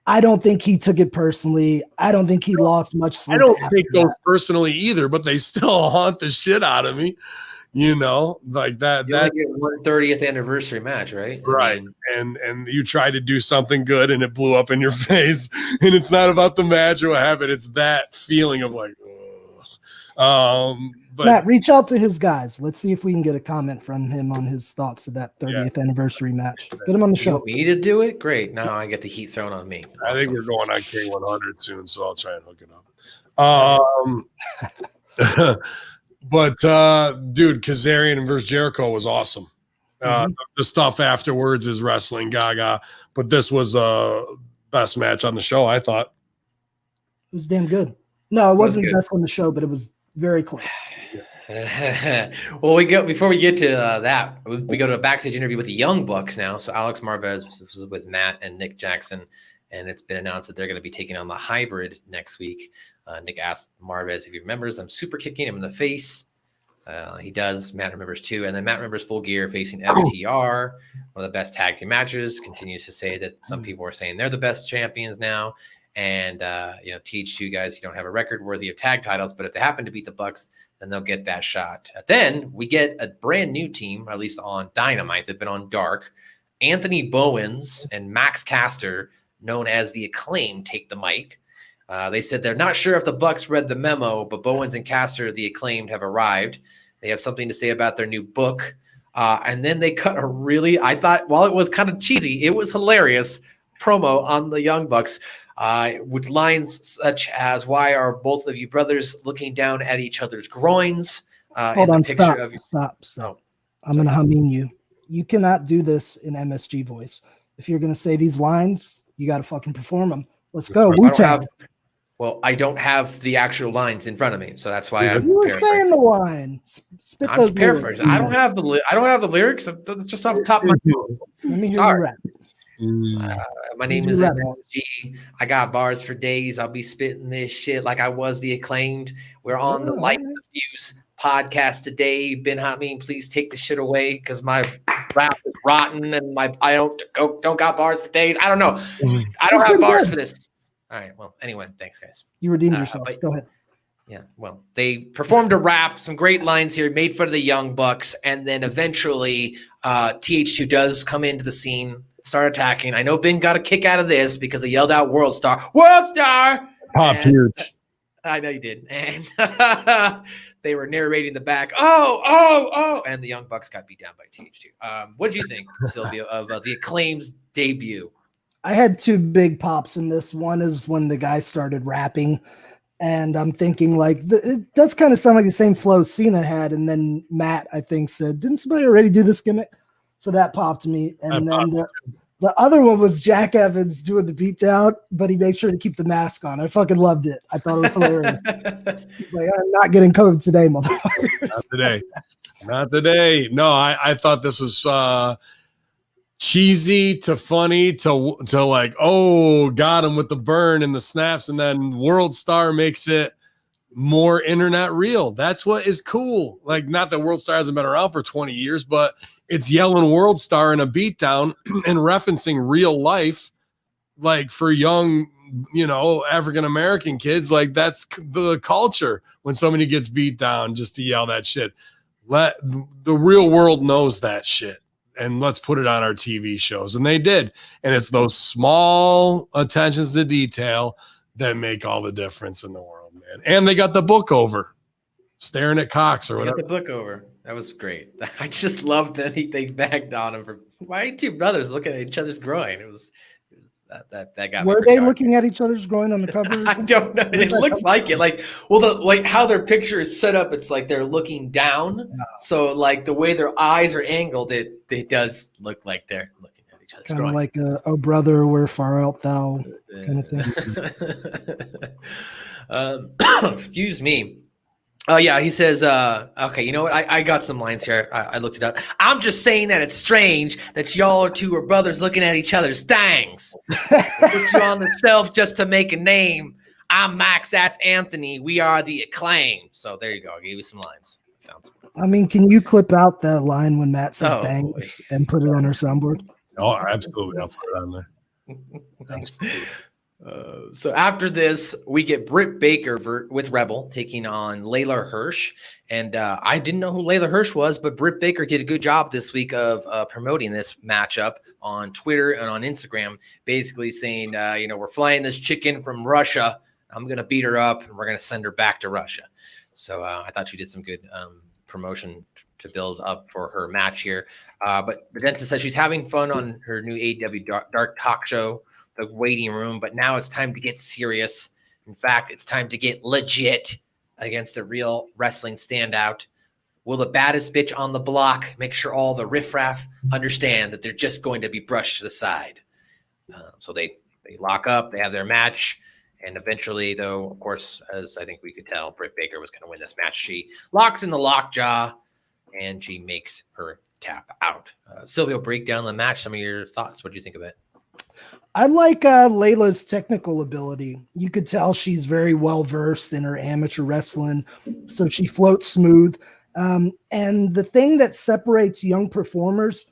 I don't think he took it personally. I don't think he lost much sleep. I don't take those personally either, but they still haunt the shit out of me. Like that. You only get 130th anniversary match, right? Right. And you try to do something good and it blew up in your face. And it's not about the match or what happened. It's that feeling of like, but Matt, reach out to his guys. Let's see if we can get a comment from him on his thoughts of that 30th anniversary match. Get him on the show. You want me to do it? Great. Now I get the heat thrown on me. I think we're going on K100 soon, so I'll try and hook it up. But dude, Kazarian versus Jericho was awesome. The stuff afterwards is wrestling gaga, but this was best match on the show, I thought. It was damn good. No, it wasn't the best on the show, but it was very close. Well, before we get to that, we go to a backstage interview with the Young Bucks now. So Alex Marvez was with Matt and Nick Jackson, and it's been announced that they're going to be taking on the Hybrid next week. Nick asked Marvez if he remembers them super kicking him in the face. He does. Matt remembers too. And then Matt remembers Full Gear facing FTR, one of the best tag team matches. Continues to say that some people are saying they're the best champions now. And, teach you guys, you don't have a record worthy of tag titles, but if they happen to beat the Bucks, then they'll get that shot. Then we get a brand new team, at least on Dynamite. They've been on Dark. Anthony Bowens and Max Caster, known as the Acclaim, take the mic. They said they're not sure if the Bucks read the memo, but Bowens and Caster, the Acclaimed, have arrived. They have something to say about their new book. And then they cut I thought, while it was kind of cheesy, it was hilarious promo on the Young Bucks with lines such as, "Why are both of you brothers looking down at each other's groins?" Hold on, stop. I'm going to Hamin you. You cannot do this in MSG voice. If you're going to say these lines, you got to fucking perform them. Let's go. I don't have the actual lines in front of me, so that's why you were saying the line. Spit I'm paraphrasing. I don't have the lyrics. That's just off the top of my head. Let me hear you rap. My name is MSG. I got bars for days. I'll be spitting this shit like I was the Acclaimed. We're on the Light the Fuse podcast today. Ben Hamin, please take the shit away because my rap is rotten and I don't got bars for days. I don't know. I don't have bars for this. All right. Well, anyway, thanks, guys. You redeemed yourself. Go ahead. Yeah, well, they performed a rap, some great lines here, made fun of the Young Bucks, and then eventually TH2 does come into the scene, start attacking. I know Ben got a kick out of this because they yelled out World Star, World Star! Popped huge. I know you did. And they were narrating the back, oh, and the Young Bucks got beat down by TH2. What did you think, Silvio, of the Acclaim's debut? I had two big pops in this. One is when the guy started rapping. And I'm thinking, like, it does kind of sound like the same flow Cena had. And then Matt, I think, said, didn't somebody already do this gimmick? So that popped me. And then the other one was Jack Evans doing the beatdown, but he made sure to keep the mask on. I fucking loved it. I thought it was hilarious. He's like, I'm not getting COVID today, motherfucker. Not today. Not today. No, I thought this was cheesy to funny to like, oh, got him with the burn and the snaps, and then World Star makes it more internet real. That's what is cool. Like, not that World Star hasn't been around for 20 years, but it's yelling World Star in a beatdown and referencing real life, like for young, African American kids. Like, that's the culture when somebody gets beat down just to yell that shit. Let the real world knows that shit. And let's put it on our TV shows. And they did. And it's those small attentions to detail that make all the difference in the world, man. And they got the book over, staring at Cox or whatever. Got the book over. That was great. I just loved that they bagged on him for, why are you two brothers looking at each other's groin? It was that got me. Were they looking at each other's groin on the cover? I don't know. It looks like it. Like, well, like how their picture is set up, it's like they're looking down. No. So like the way their eyes are angled, it does look like they're looking at each other's groin. Kind of like "Oh brother, where far art thou" kind of thing. Excuse me. Oh, yeah, he says, okay, you know what? I got some lines here. I looked it up. I'm just saying that it's strange that y'all two are brothers looking at each other's things. Put you on the shelf just to make a name. I'm Max, that's Anthony. We are the Acclaim. So there you go. I gave you some lines. I mean, can you clip out that line when Matt said thanks and put it on our soundboard? Oh, absolutely. I'll put it on there. Thanks. So after this, we get Britt Baker with Rebel taking on Layla Hirsch. And I didn't know who Layla Hirsch was, but Britt Baker did a good job this week of promoting this matchup on Twitter and on Instagram, basically saying, we're flying this chick in from Russia. I'm going to beat her up and we're going to send her back to Russia. So I thought she did some good promotion to build up for her match here. But Denta says she's having fun on her new AEW Dark Talk show, The Waiting Room, but now it's time to get serious. In fact, it's time to get legit against a real wrestling standout. Will the baddest bitch on the block make sure all the riffraff understand that they're just going to be brushed to the side? So they lock up, they have their match, and eventually, though, of course, as I think we could tell, Britt Baker was going to win this match. She locks in the lockjaw, and she makes her tap out. Silvio, break down the match. Some of your thoughts. What do you think of it? I like Layla's technical ability. You could tell she's very well versed in her amateur wrestling, so she floats smooth. And the thing that separates young performers,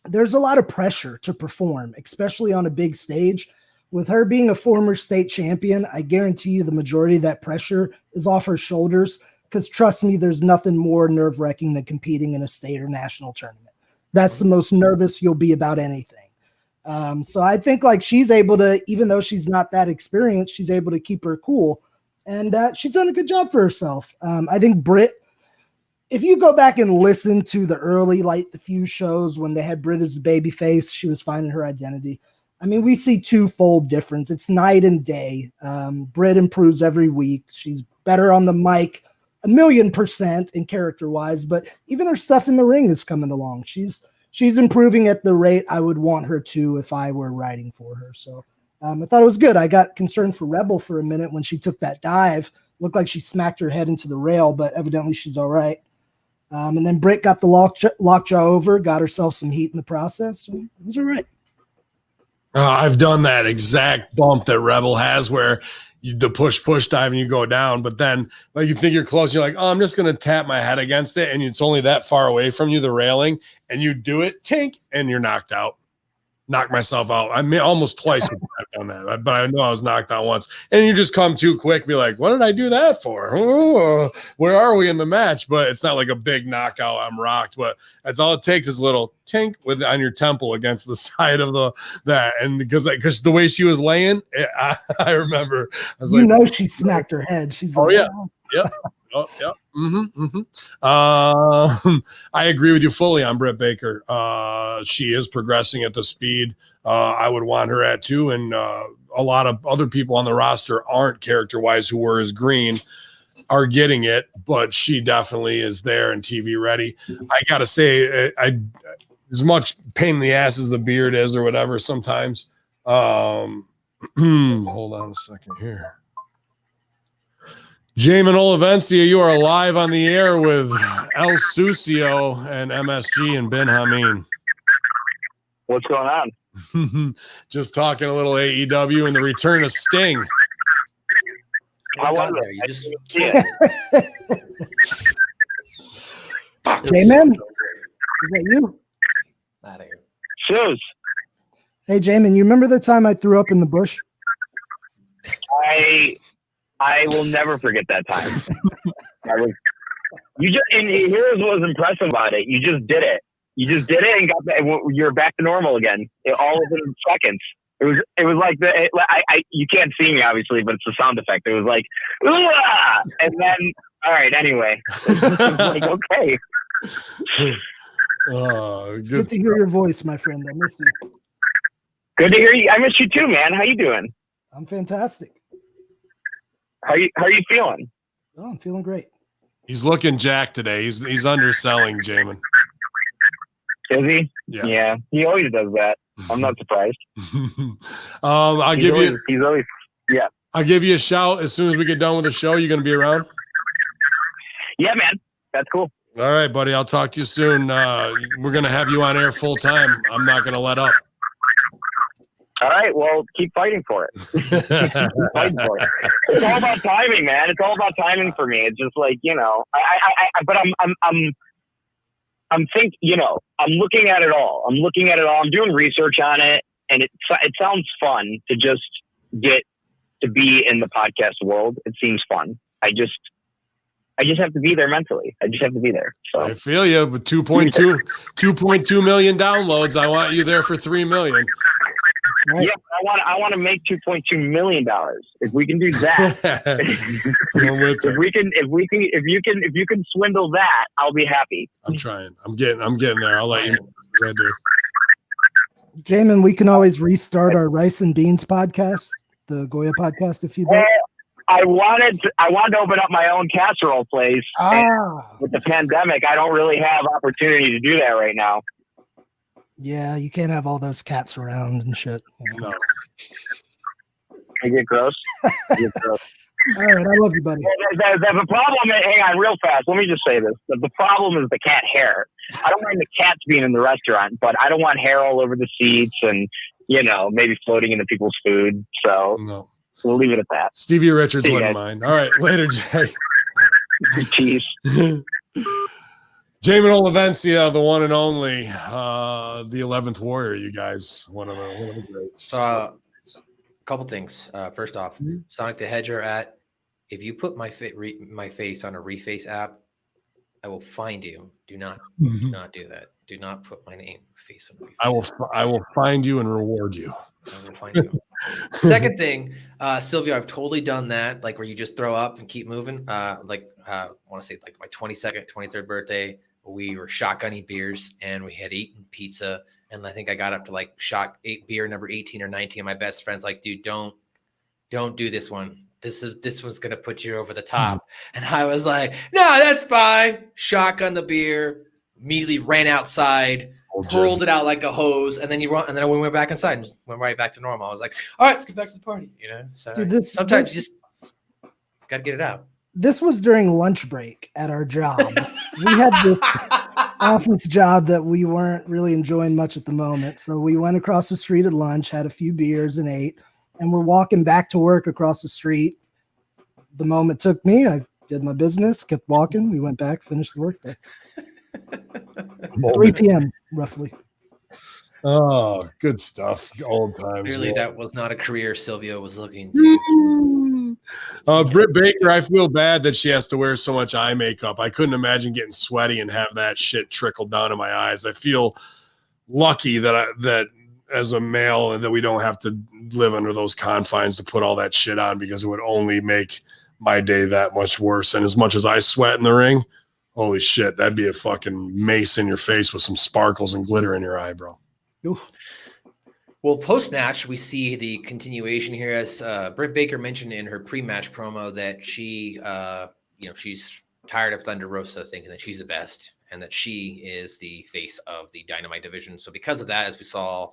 there's a lot of pressure to perform, especially on a big stage. With her being a former state champion, I guarantee you the majority of that pressure is off her shoulders, because trust me, there's nothing more nerve-wracking than competing in a state or national tournament. That's the most nervous you'll be about anything. So I think like she's able to, even though she's not that experienced, she's able to keep her cool, and she's done a good job for herself. I think Britt, if you go back and listen to the early, like the few shows when they had Britt as a babyface, she was finding her identity. I mean, we see twofold difference. It's night and day. Britt improves every week. She's better on the mic, 1,000,000% in character wise, but even her stuff in the ring is coming along. She's improving at the rate I would want her to if I were writing for her. So I thought it was good. I got concerned for Rebel for a minute when she took that dive. Looked like she smacked her head into the rail, but evidently she's all right. And then Britt got the lockjaw over, got herself some heat in the process. So it was all right. I've done that exact bump that Rebel has where you the push dive and you go down, but then like you think you're close, you're like, oh, I'm just going to tap my head against it, and it's only that far away from you, the railing, and you do it, tink, and you're knocked out. Knock myself out. I mean, almost twice with that on that, but I know I was knocked out once. And you just come too quick, be like, what did I do that for? Oh, where are we in the match? But it's not like a big knockout. I'm rocked, but that's all it takes is a little tink on your temple against the side of that. And because the way she was laying, I remember I was she smacked her head. She's like, yeah. Yep. Oh, yep. I agree with you fully on Britt Baker. She is progressing at the speed I would want her at too. And a lot of other people on the roster aren't character-wise who were as green are getting it, but she definitely is there and TV ready. I got to say, as much pain in the ass as the beard is or whatever sometimes. Hold on a second here. Jamin Olivencia, you are live on the air with El Sucio and MSG and Ben Hamin. What's going on? Just talking a little AEW and the return of Sting. How was it? You just can't. J-Man? Is that you? Out of here. Shoes. Hey, J-Man, you remember the time I threw up in the bush? I will never forget that time. And here's what was impressive about it. You just did it. You just did it and you're back to normal again. All within seconds. It was like you can't see me obviously, but it's a sound effect. It was like, "Ooh-ah!" And then all right. Anyway, it was like okay. Oh, good to hear your voice, my friend. I miss you. Good to hear you. I miss you too, man. How you doing? I'm fantastic. How are you feeling? Oh, I'm feeling great. He's looking jacked today. He's underselling Jamin. Is he? Yeah. He always does that. I'm not surprised. I'll give you a shout as soon as we get done with the show. You gonna be around? Yeah, man. That's cool. All right, buddy. I'll talk to you soon. We're gonna have you on air full time. I'm not gonna let up. All right, well, keep fighting for it. Keep fighting for it. It's all about timing, man. It's all about timing for me. It's just like, but I'm thinking, I'm looking at it all. I'm doing research on it, and it sounds fun to just get to be in the podcast world. It seems fun. I just have to be there mentally. I just have to be there. So I feel you. With 2.2 million downloads, I want you there for 3 million. Right. Yeah, I want to make $2.2 million. If we can do that, if you can swindle that, I'll be happy. I'm trying. I'm getting there. I'll let you know as I do. Jamin, we can always restart our Rice and Beans podcast, the Goya podcast, if you'd like. I wanted to open up my own casserole place. With the pandemic, I don't really have opportunity to do that right now. Yeah, you can't have all those cats around and shit. No. I get gross. All right, I love you, buddy. The problem, hang on real fast. Let me just say this. The problem is the cat hair. I don't mind the cats being in the restaurant, but I don't want hair all over the seats and, maybe floating into people's food. So no. We'll leave it at that. Stevie Richards wouldn't mind. All right, later, Jay. Jeez. Jamin Olivencia, the one and only, the 11th Warrior, you guys. One of the greats. A couple things. First off, Sonic the Hedger if you put my face on a Reface app, I will find you. Do not do that. Do not put my face on a Reface. I will find you and reward you. I will find you. Second thing, Silvio, I've totally done that, like where you just throw up and keep moving. I want to say like my 22nd, 23rd birthday, we were shotgunning beers and we had eaten pizza. And I think I got up to beer number 18 or 19. And my best friend's like, dude, don't do this one. This one's going to put you over the top. And I was like, no, that's fine. Shotgun the beer, immediately ran outside, hurled it out like a hose. And then we went back inside and just went right back to normal. I was like, all right, let's get back to the party. So dude, sometimes you just got to get it out. This was during lunch break at our job. We had this office job that we weren't really enjoying much at the moment. So we went across the street at lunch, had a few beers and ate, and we're walking back to work across the street. The moment took me. I did my business, kept walking. We went back, finished the workday. 3 p.m. roughly. Oh, good stuff. Old times. Clearly, man. that was not a career Silvio was looking to. Britt Baker, I feel bad that she has to wear so much eye makeup. I couldn't imagine getting sweaty and have that shit trickle down to my eyes. I feel lucky that as a male and that we don't have to live under those confines to put all that shit on, because it would only make my day that much worse. And as much as I sweat in the ring, holy shit, that'd be a fucking mace in your face with some sparkles and glitter in your eye, bro. Oof. Well, post-match, we see the continuation here, as Britt Baker mentioned in her pre-match promo that she, she's tired of Thunder Rosa thinking that she's the best and that she is the face of the Dynamite division. So because of that, as we saw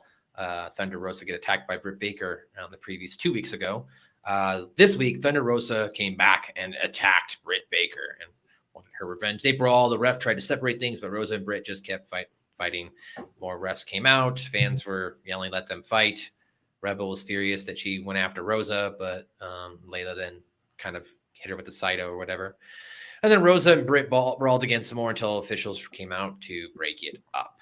Thunder Rosa get attacked by Britt Baker on the previous 2 weeks ago, this week, Thunder Rosa came back and attacked Britt Baker and wanted her revenge. They brawl. The ref tried to separate things, but Rosa and Britt just kept fighting. More refs came out. Fans were yelling, "Let them fight." Rebel was furious that she went after Rosa, but Layla then kind of hit her with the Saito or whatever. And then Rosa and Britt brawled again some more until officials came out to break it up.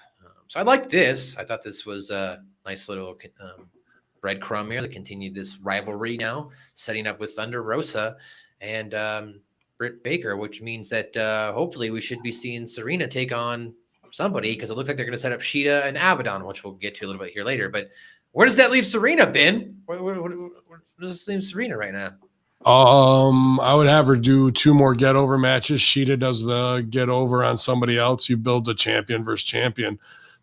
So I liked this. I thought this was a nice little breadcrumb here that continued this rivalry now, setting up with Thunder Rosa and Britt Baker, which means that hopefully we should be seeing Serena take on somebody, because it looks like they're going to set up Shida and Abaddon, which we'll get to a little bit here later. But where does that leave Serena, Ben? Where does this leave Serena right now? I would have her do 2 more get over matches. Shida does the get over on somebody else. You build the champion versus champion.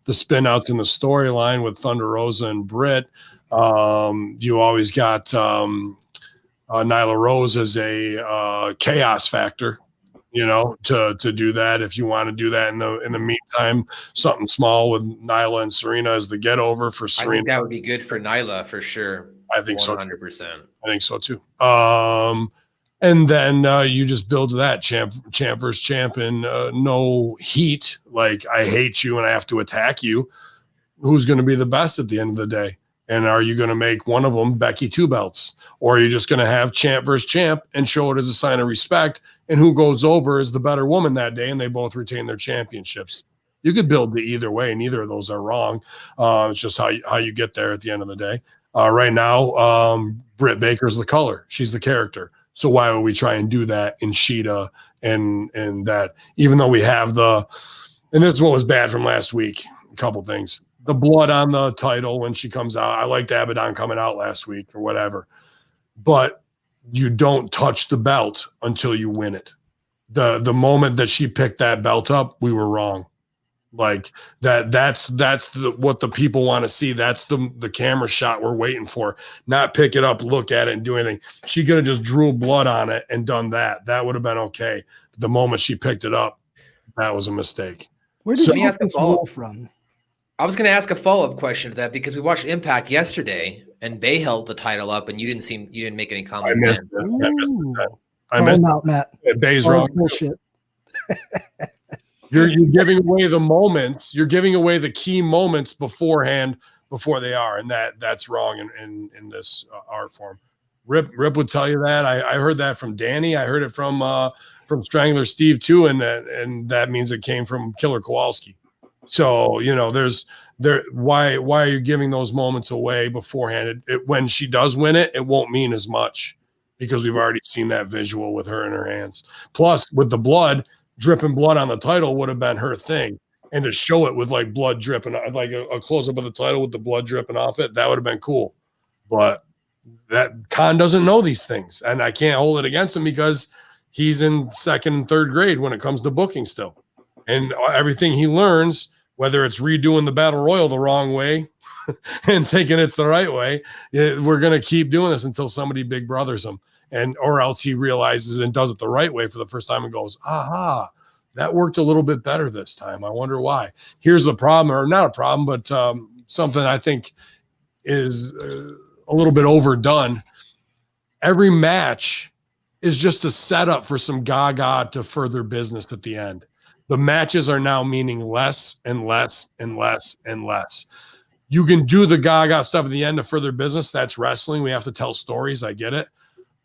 The spin outs in the storyline with Thunder Rosa and Britt. You always got Nyla Rose as a chaos factor, to do that. If you want to do that in the meantime, something small with Nyla and Serena as the get over for Serena. I think that would be good for Nyla for sure. I think 100%. so. I think so too. And then you just build that champ versus champ, and no heat. Like, I hate you and I have to attack you. Who's going to be the best at the end of the day? And are you going to make one of them Becky 2 belts? Or are you just going to have champ versus champ and show it as a sign of respect? And who goes over is the better woman that day, and they both retain their championships. You could build it either way, and neither of those are wrong. It's just how you get there at the end of the day. Right now, Britt Baker's the color. She's the character. So why would we try and do that in Shida and that, even though we have and this is what was bad from last week, a couple things. The blood on the title when she comes out. I liked Abaddon coming out last week or whatever. But you don't touch the belt until you win it. The moment that she picked that belt up, we were wrong. Like that's what the people want to see. That's the camera shot we're waiting for. Not pick it up, look at it, and do anything. She could have just drew blood on it and done that. That would have been okay. The moment she picked it up, that was a mistake. Where did you get this role from? I was going to ask a follow-up question to that, because we watched Impact yesterday and they held the title up and you didn't make any comment. I missed it. I missed out, Matt. Bay's wrong. Bullshit. You're giving away the moments. You're giving away the key moments beforehand before they are, and that's wrong in this art form. Rip would tell you that. I heard that from Danny. I heard it from Strangler Steve too, and that means it came from Killer Kowalski. So why are you giving those moments away beforehand? When she does win it, it won't mean as much, because we've already seen that visual with her in her hands. Plus, with the blood. Dripping blood on the title would have been her thing, and to show it with like blood dripping, like a close up of the title with the blood dripping off it, that would have been cool. But that Khan doesn't know these things, and I can't hold it against him because he's in 2nd and 3rd grade when it comes to booking still, and everything he learns, whether it's redoing the battle royal the wrong way and thinking it's the right way, we're gonna keep doing this until somebody big brothers him. Or else he realizes and does it the right way for the first time and goes, aha, that worked a little bit better this time. I wonder why. Here's the problem, or not a problem, but something I think is a little bit overdone. Every match is just a setup for some gaga to further business at the end. The matches are now meaning less and less and less and less. You can do the gaga stuff at the end to further business. That's wrestling. We have to tell stories. I get it.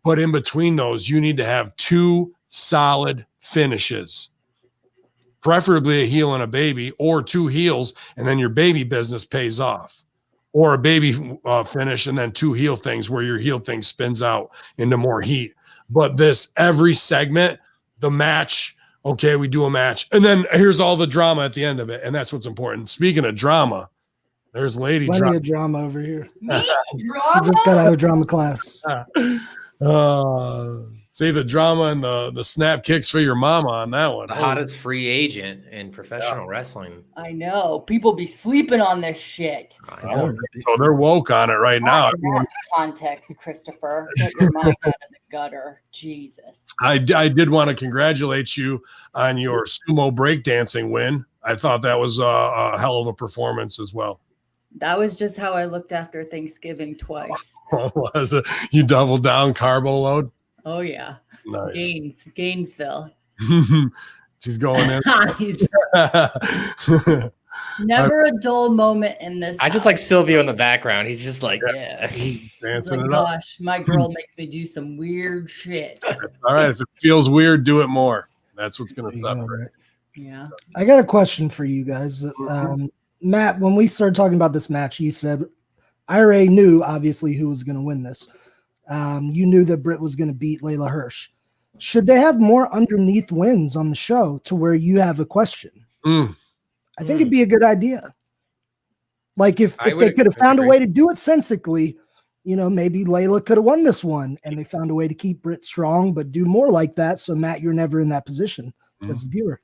But in between those, you need to have 2 solid finishes. preferably a heel and a baby, or 2 heels, and then your baby business pays off, or a baby finish and then 2 heel things where your heel thing spins out into more heat. But this every segment, the match, okay, we do a match, and then here's all the drama at the end of it, and that's what's important. Speaking of drama, there's lady Plenty of drama over here. Me? She Drama? just got out of drama class. See the drama and the snap kicks for your mama on that one. The hottest free agent in professional wrestling. I know. People be sleeping on this shit. I know. So they're woke on it right now. Not in that context, Christopher. Get your mind out of the gutter. Jesus. I did want to congratulate you on your sumo breakdancing win. I thought that was a hell of a performance as well. That was just how I looked after Thanksgiving twice. Was it? You doubled down carbo load? Oh, yeah. Nice. Gainesville. She's going in. Never a dull moment in this. I just like Silvio in the background. He's just like, yeah. Dancing like, it up. gosh, my girl makes me do some weird shit. All right. If it feels weird, do it more. That's what's going to separate. Yeah. I got a question for you guys. Matt, when we started talking about this match, you said I already knew, obviously, who was going to win this. You knew that Britt was going to beat Layla Hirsch. Should they have more underneath wins on the show to where you have a question? I think it'd be a good idea. Like if they could have found a way to do it sensically, maybe Layla could have won this one and they found a way to keep Britt strong, but do more like that. So Matt, you're never in that position as a viewer.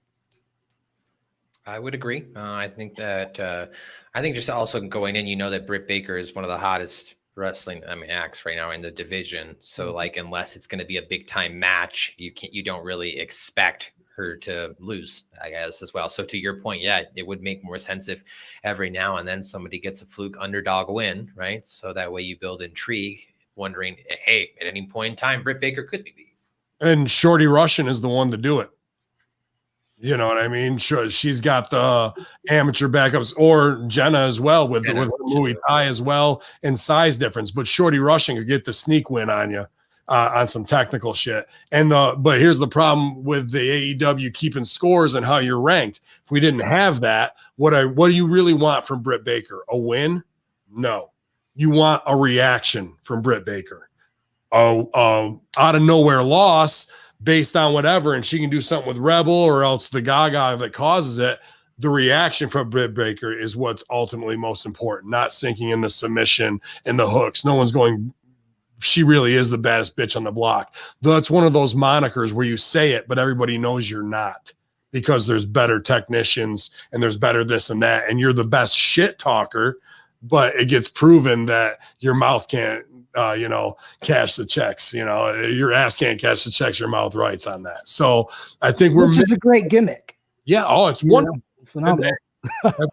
I would agree. I think just also going in, that Britt Baker is one of the hottest wrestling acts right now in the division. So like, unless it's going to be a big time match, you don't really expect her to lose, I guess, as well. So to your point, yeah, it would make more sense if every now and then somebody gets a fluke underdog win, right? So that way you build intrigue, wondering, hey, at any point in time, Britt Baker could be beat. And Shorty Russian is the one to do it. You know what I mean? She's got the amateur backups, or Jenna as well with Muay Thai as well, and size difference. But Shorty Russian could get the sneak win on you on some technical shit. But here's the problem with the AEW keeping scores and how you're ranked. If we didn't have that, what do you really want from Britt Baker? A win? No. You want a reaction from Britt Baker. Out of nowhere loss based on whatever, and she can do something with Rebel or else the Gaga that causes it. The reaction from Britt Baker is what's ultimately most important, not sinking in the submission and the hooks. No one's going, she really is the baddest bitch on the block. That's one of those monikers where you say it, but everybody knows you're not, because there's better technicians and there's better this and that, and you're the best shit talker, but it gets proven that your mouth can't cash the checks. Your ass can't cash the checks, your mouth writes on that. So I think which is a great gimmick. Yeah. Oh, it's wonderful. Phenomenal.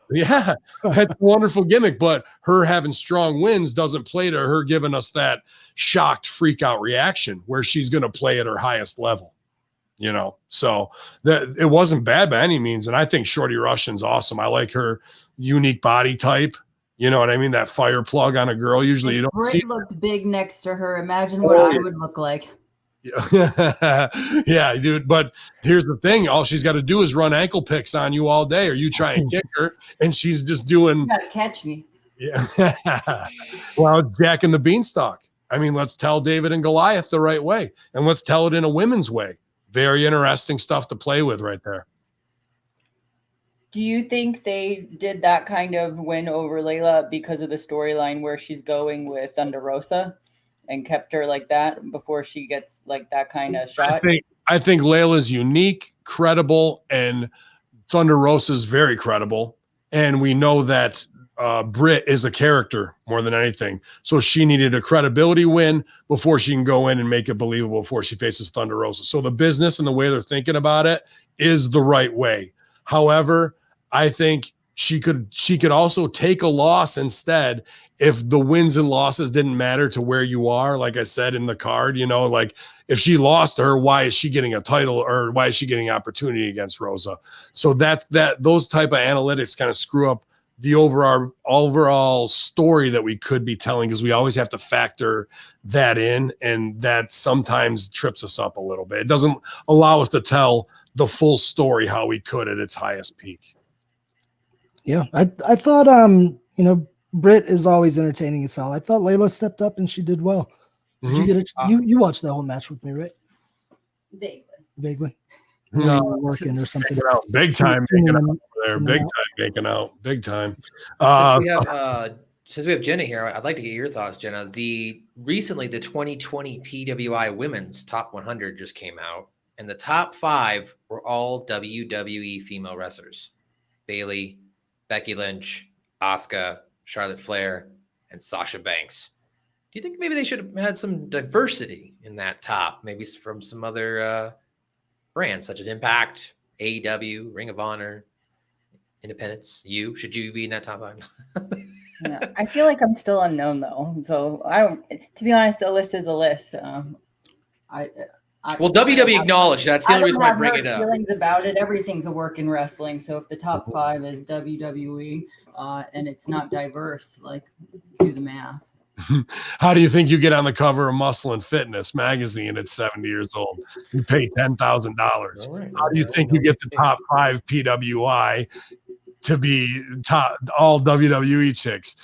Yeah, that's a wonderful gimmick, but her having strong wins doesn't play to her giving us that shocked freak out reaction where she's going to play at her highest level. So that it wasn't bad by any means. And I think Shorty Russian's awesome. I like her unique body type. You know what I mean? That fire plug on a girl. Usually you don't Britt see. Looked big next to her. Imagine what I would look like. Yeah, dude. But here's the thing: all she's got to do is run ankle picks on you all day, or you try and kick her, and she's just doing. You gotta catch me. Yeah. Well, Jack and the Beanstalk. I mean, let's tell David and Goliath the right way, and let's tell it in a women's way. Very interesting stuff to play with right there. Do you think they did that kind of win over Layla because of the storyline where she's going with Thunder Rosa and kept her like that before she gets like that kind of shot? I think Layla's unique, credible, and Thunder Rosa's very credible. And we know that Britt is a character more than anything. So she needed a credibility win before she can go in and make it believable before she faces Thunder Rosa. So the business and the way they're thinking about it is the right way. However, I think she could also take a loss instead if the wins and losses didn't matter to where you are. Like I said in the card, like if she lost to her, why is she getting a title or why is she getting opportunity against Rosa? So those type of analytics kind of screw up the overall story that we could be telling, because we always have to factor that in, and that sometimes trips us up a little bit. It doesn't allow us to tell the full story how we could at its highest peak. Yeah, I thought Britt is always entertaining as hell. I thought Layla stepped up and she did well. Did you get you watched the whole match with me, right? Vaguely. No, You were working or something. big time making out there. Big time making out. Big time. Since we have Jenna here, I'd like to get your thoughts, Jenna. Recently the 2020 PWI Women's Top 100 just came out, and the top 5 were all WWE female wrestlers: Bayley, Becky Lynch, Asuka, Charlotte Flair, and Sasha Banks. Do you think maybe they should have had some diversity in that top, maybe from some other brands such as Impact, AEW, Ring of Honor, Independence? Should you be in that top 5? Yeah, I feel like I'm still unknown though, so I don't. To be honest, a list is a list. WWE acknowledged that's the only reason why I bring it up. Feelings about it. Everything's a work in wrestling. So if the top 5 is WWE and it's not diverse, like, do the math. How do you think you get on the cover of Muscle and Fitness magazine at 70 years old? You pay $10,000. How do you think you get the top 5 PWI to be top all WWE chicks?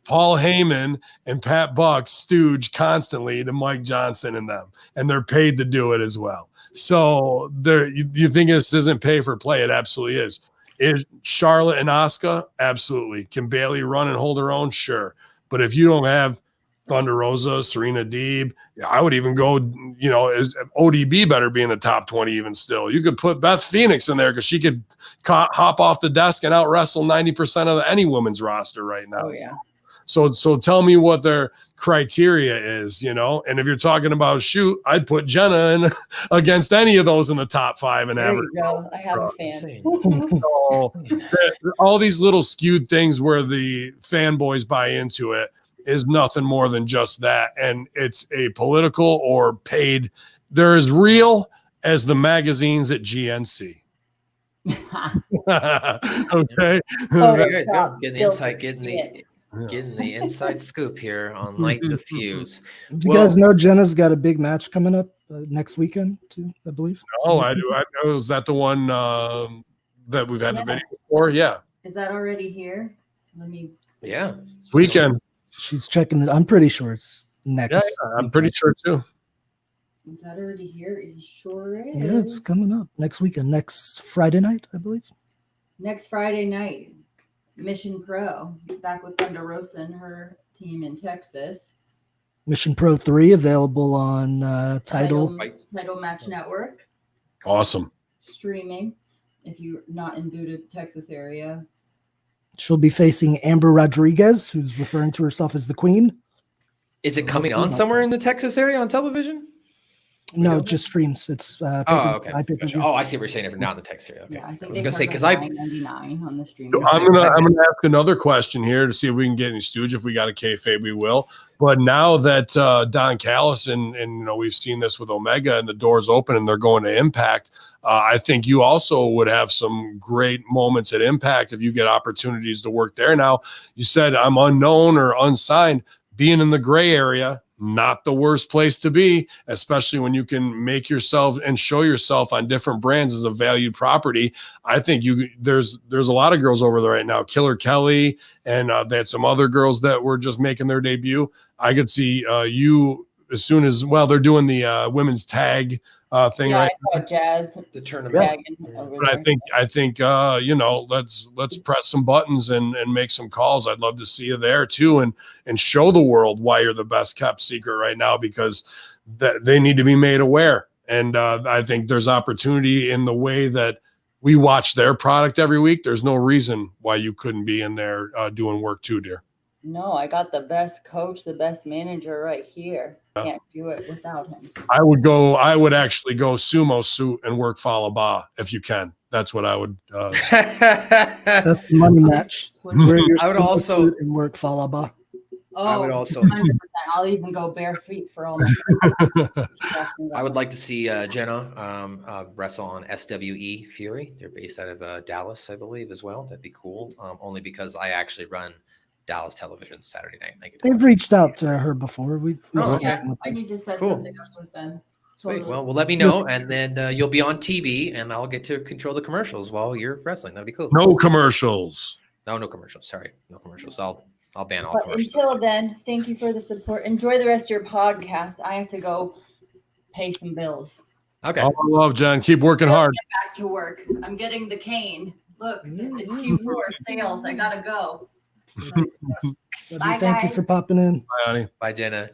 Paul Heyman and Pat Buck stooge constantly to Mike Johnson and them, and they're paid to do it as well. So you think this isn't pay for play? It absolutely is. Is Charlotte and Asuka? Absolutely. Can Bayley run and hold her own? Sure. But if you don't have Thunder Rosa, Serena Deeb, I would even go, is ODB better be in the top 20 even still? You could put Beth Phoenix in there because she could hop off the desk and out wrestle 90% of any women's roster right now. Oh, yeah. So tell me what their criteria is, and if you're talking about I'd put Jenna in against any of those in the top 5 and There average. you go. I have a fan. So, all these little skewed things where the fanboys buy into it is nothing more than just that. And it's a political or paid. They're as real as the magazines at GNC. Okay. Getting the insight, getting the inside scoop here on Light the Fuse. Do you guys know Jenna's got a big match coming up next weekend too, I believe? Oh, I do. I know. Is that the one that we've had the video for? Yeah. Is that already here? Yeah. Weekend. She's checking it. I'm pretty sure it's next. Yeah, I'm pretty sure too. Is that already here? It sure is. Yeah, it's coming up next weekend, next Friday night, I believe. Next Friday night. Mission Pro, back with Thunder Rosa and her team in Texas. Mission Pro 3 available on Title Match Network. Awesome. Streaming if you're not in Buda, Texas area. She'll be facing Amber Rodriguez, who's referring to herself as the Queen. Is it coming on somewhere in the Texas area on television? No, it just streams. It's okay. Gotcha. Oh, I see what you're saying. If not in the Texas area, okay. Yeah, I was gonna say because $9.99 on the stream. I'm gonna ask another question here to see if we can get any stooge. If we got a kayfabe, we will. But now that Don Callis and we've seen this with Omega and the doors open and they're going to Impact, I think you also would have some great moments at Impact if you get opportunities to work there. Now you said I'm unknown or unsigned. Being in the gray area, not the worst place to be, especially when you can make yourself and show yourself on different brands as a valued property. I think there's a lot of girls over there right now. Killer Kelly and they had some other girls that were just making their debut. I could see you as soon as they're doing the women's tag thing, right? I saw Jazz the tournament. But I think let's press some buttons and make some calls. I'd love to see you there too, and show the world why you're the best kept secret right now, because they need to be made aware. And I think there's opportunity in the way that we watch their product every week. There's no reason why you couldn't be in there doing work too, dear. No, I got the best coach, the best manager right here. Can't do it without him. I would actually go sumo suit and work Falaba if you can. That's what I would. That's the money match. I would also and work Falaba. I would Oh, also. 100%. I'll even go bare feet for all that. I would like to see Jenna wrestle on SWE Fury. They're based out of Dallas, I believe, as well. That'd be cool. Only because I actually run Dallas television Saturday night. I get to They've watch reached out to her before. We've Oh, spoken okay. with I them. need to set Cool. something up with them. Sweet. Totally. Well, let me know, and then you'll be on TV, and I'll get to control the commercials while you're wrestling. That'd be cool. No commercials. No commercials. Sorry, no commercials. I'll ban all But commercials. until then, thank you for the support. Enjoy the rest of your podcast. I have to go pay some bills. Okay. All I love, John. Keep working hard. Get back to work. I'm getting the cane. Look, it's Q4 sales. I gotta go. Bye, Thank you guys. for popping in. Bye, honey. Bye, Jenna.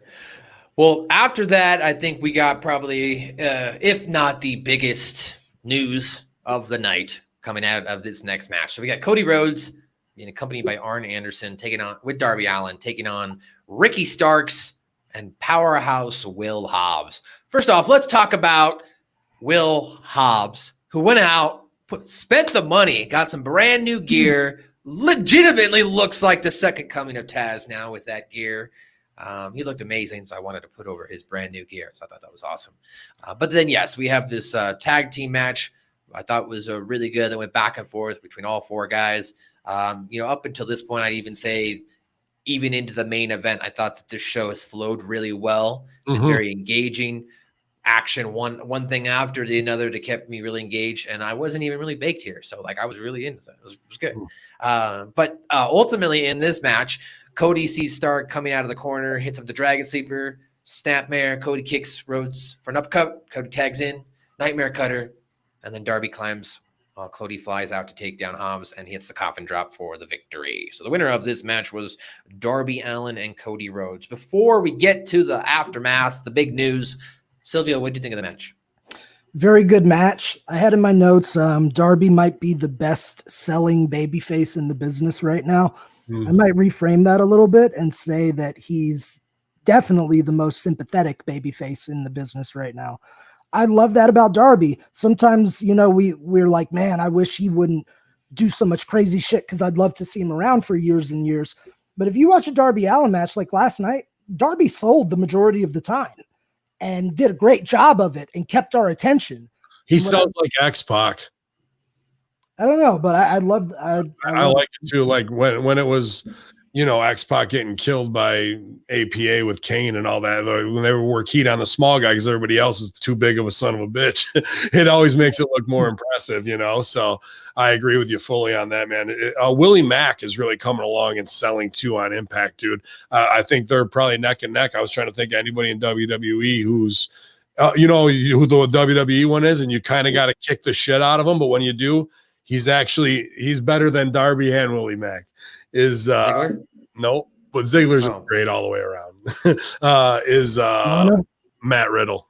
Well, after that, I think we got probably, if not the biggest news of the night coming out of this next match. So we got Cody Rhodes being accompanied by Arn Anderson with Darby Allin, taking on Ricky Starks and powerhouse Will Hobbs. First off, let's talk about Will Hobbs, who went out, spent the money, got some brand new gear, legitimately looks like the second coming of Taz now with that gear. He looked amazing, so I wanted to put over his brand new gear. So I thought that was awesome. But then, yes, we have this tag team match. I thought was really good. That went back and forth between all four guys. Up until this point, I'd even say, even into the main event, I thought that this show has flowed really well. It's been very engaging. Action, one thing after the another, to kept me really engaged, and I wasn't even really baked here. So, I was really into that. It was good. But ultimately, in this match, Cody sees Stark coming out of the corner, hits up the Dragon Sleeper, Snapmare. Cody kicks Rhodes for an uppercut. Cody tags in, Nightmare Cutter, and then Darby climbs. Cody flies out to take down Hobbs, and he hits the coffin drop for the victory. So the winner of this match was Darby Allin and Cody Rhodes. Before we get to the aftermath, the big news, Silvio, what did you think of the match? Very good match. I had in my notes, Darby might be the best selling babyface in the business right now. I might reframe that a little bit and say that he's definitely the most sympathetic babyface in the business right now. I love that about Darby. Sometimes, we're like, man, I wish he wouldn't do so much crazy shit because I'd love to see him around for years and years. But if you watch a Darby Allin match like last night, Darby sold the majority of the time and did a great job of it and kept our attention. He sounds like X-Pac. I don't know, but I love. I like it too. Like when it was, X-Pac getting killed by APA with Kane and all that. When they were keyed on the small guy because everybody else is too big of a son of a bitch. It always makes it look more impressive, So I agree with you fully on that, man. Willie Mack is really coming along and selling too on Impact, dude. I think they're probably neck and neck. I was trying to think of anybody in WWE who's. Who the WWE one is, and you kind of got to kick the shit out of him. But when you do, he's better than Darby and Willie Mack. Ziggler? No, but Ziggler's great all the way around. Matt Riddle.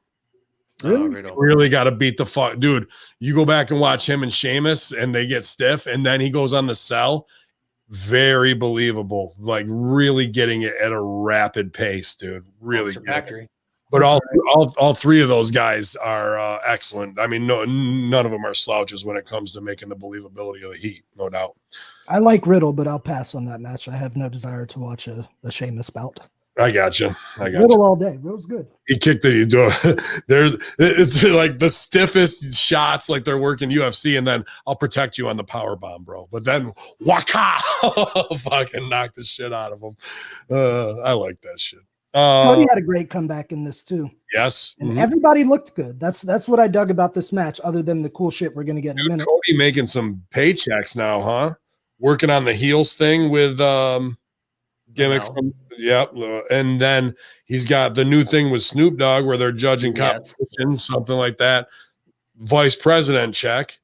Riddle. Really got to beat the fuck, dude. You go back and watch him and Sheamus, and they get stiff, and then he goes on the cell. Very believable, like really getting it at a rapid pace, dude. Really factory. But all three of those guys are excellent. I mean, none of them are slouches when it comes to making the believability of the heat, no doubt. I like Riddle, but I'll pass on that match. I have no desire to watch a Sheamus bout. I got you. Riddle all day. Riddle's good. He kicked it's like the stiffest shots, like they're working UFC, and then I'll protect you on the power bomb, bro. But then waka, fucking knock the shit out of him. I like that shit. Cody had a great comeback in this too. Yes. And everybody looked good. That's what I dug about this match, other than the cool shit we're going to get in a minute. Cody making some paychecks now, huh? Working on the heels thing with gimmicks. And then he's got the new thing with Snoop Dogg where they're judging competition, something like that. Vice president check,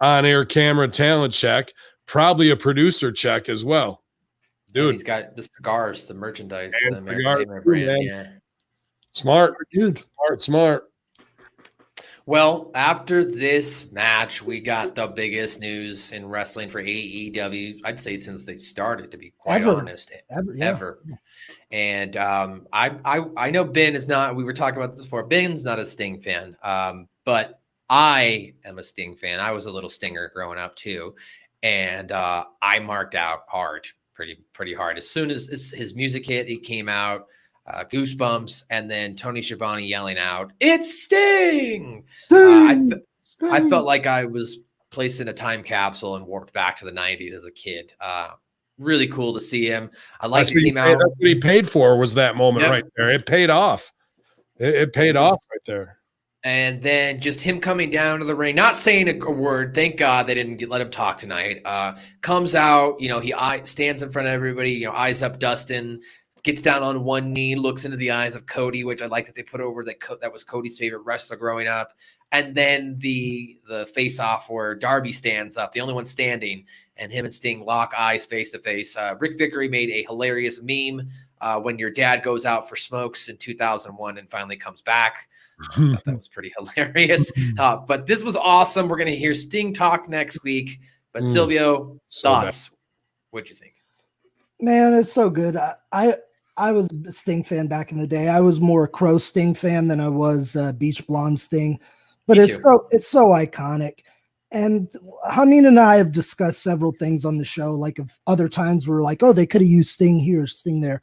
on-air camera talent check, probably a producer check as well. Dude, he's got the cigars, the merchandise, the cigar brand. man. Yeah. Smart, dude. Smart. Well, after this match, we got the biggest news in wrestling for AEW, I'd say since they've started, to be quite honest. Ever. And I know Ben is not, we were talking about this before, Ben's not a Sting fan, but I am a Sting fan. I was a little Stinger growing up too. And I marked out hard pretty hard. As soon as his music hit, he came out, goosebumps, and then Tony Schiavone yelling out, "It's Sting!" I felt like I was placed in a time capsule and warped back to the 90s as a kid. Really cool to see him. I liked it came out. That's what he paid for, was that moment right there. It paid off. It paid off right there. And then just him coming down to the ring, not saying a word. Thank God they didn't let him talk tonight. Comes out, he stands in front of everybody, eyes up Dustin, gets down on one knee, looks into the eyes of Cody, which I like that they put over that was Cody's favorite wrestler growing up. And then the face-off where Darby stands up, the only one standing, and him and Sting lock eyes face to face. Rick Vickery made a hilarious meme when your dad goes out for smokes in 2001 and finally comes back. I thought that was pretty hilarious. But this was awesome. We're going to hear Sting talk next week. But Silvio, thoughts? What'd you think? Man, it's so good. I was a Sting fan back in the day. I was more Crow Sting fan than I was Beach Blonde Sting. But it's so iconic. And Hamin and I have discussed several things on the show, like of other times we're like, oh, they could have used Sting here, Sting there.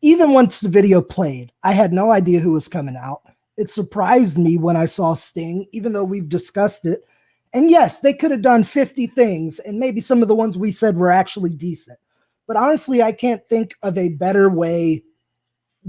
Even once the video played, I had no idea who was coming out. It surprised me when I saw Sting, even though we've discussed it. And yes, they could have done 50 things, and maybe some of the ones we said were actually decent. But honestly, I can't think of a better way.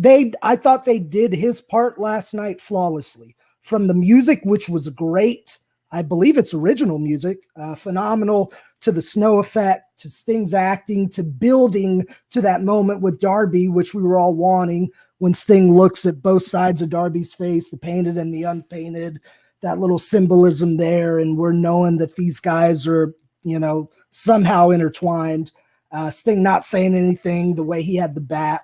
I thought they did his part last night flawlessly. From the music, which was great. I believe it's original music, phenomenal, to the snow effect, to Sting's acting, to building to that moment with Darby, which we were all wanting when Sting looks at both sides of Darby's face, the painted and the unpainted, that little symbolism there. And we're knowing that these guys are, somehow intertwined. Sting not saying anything, the way he had the bat,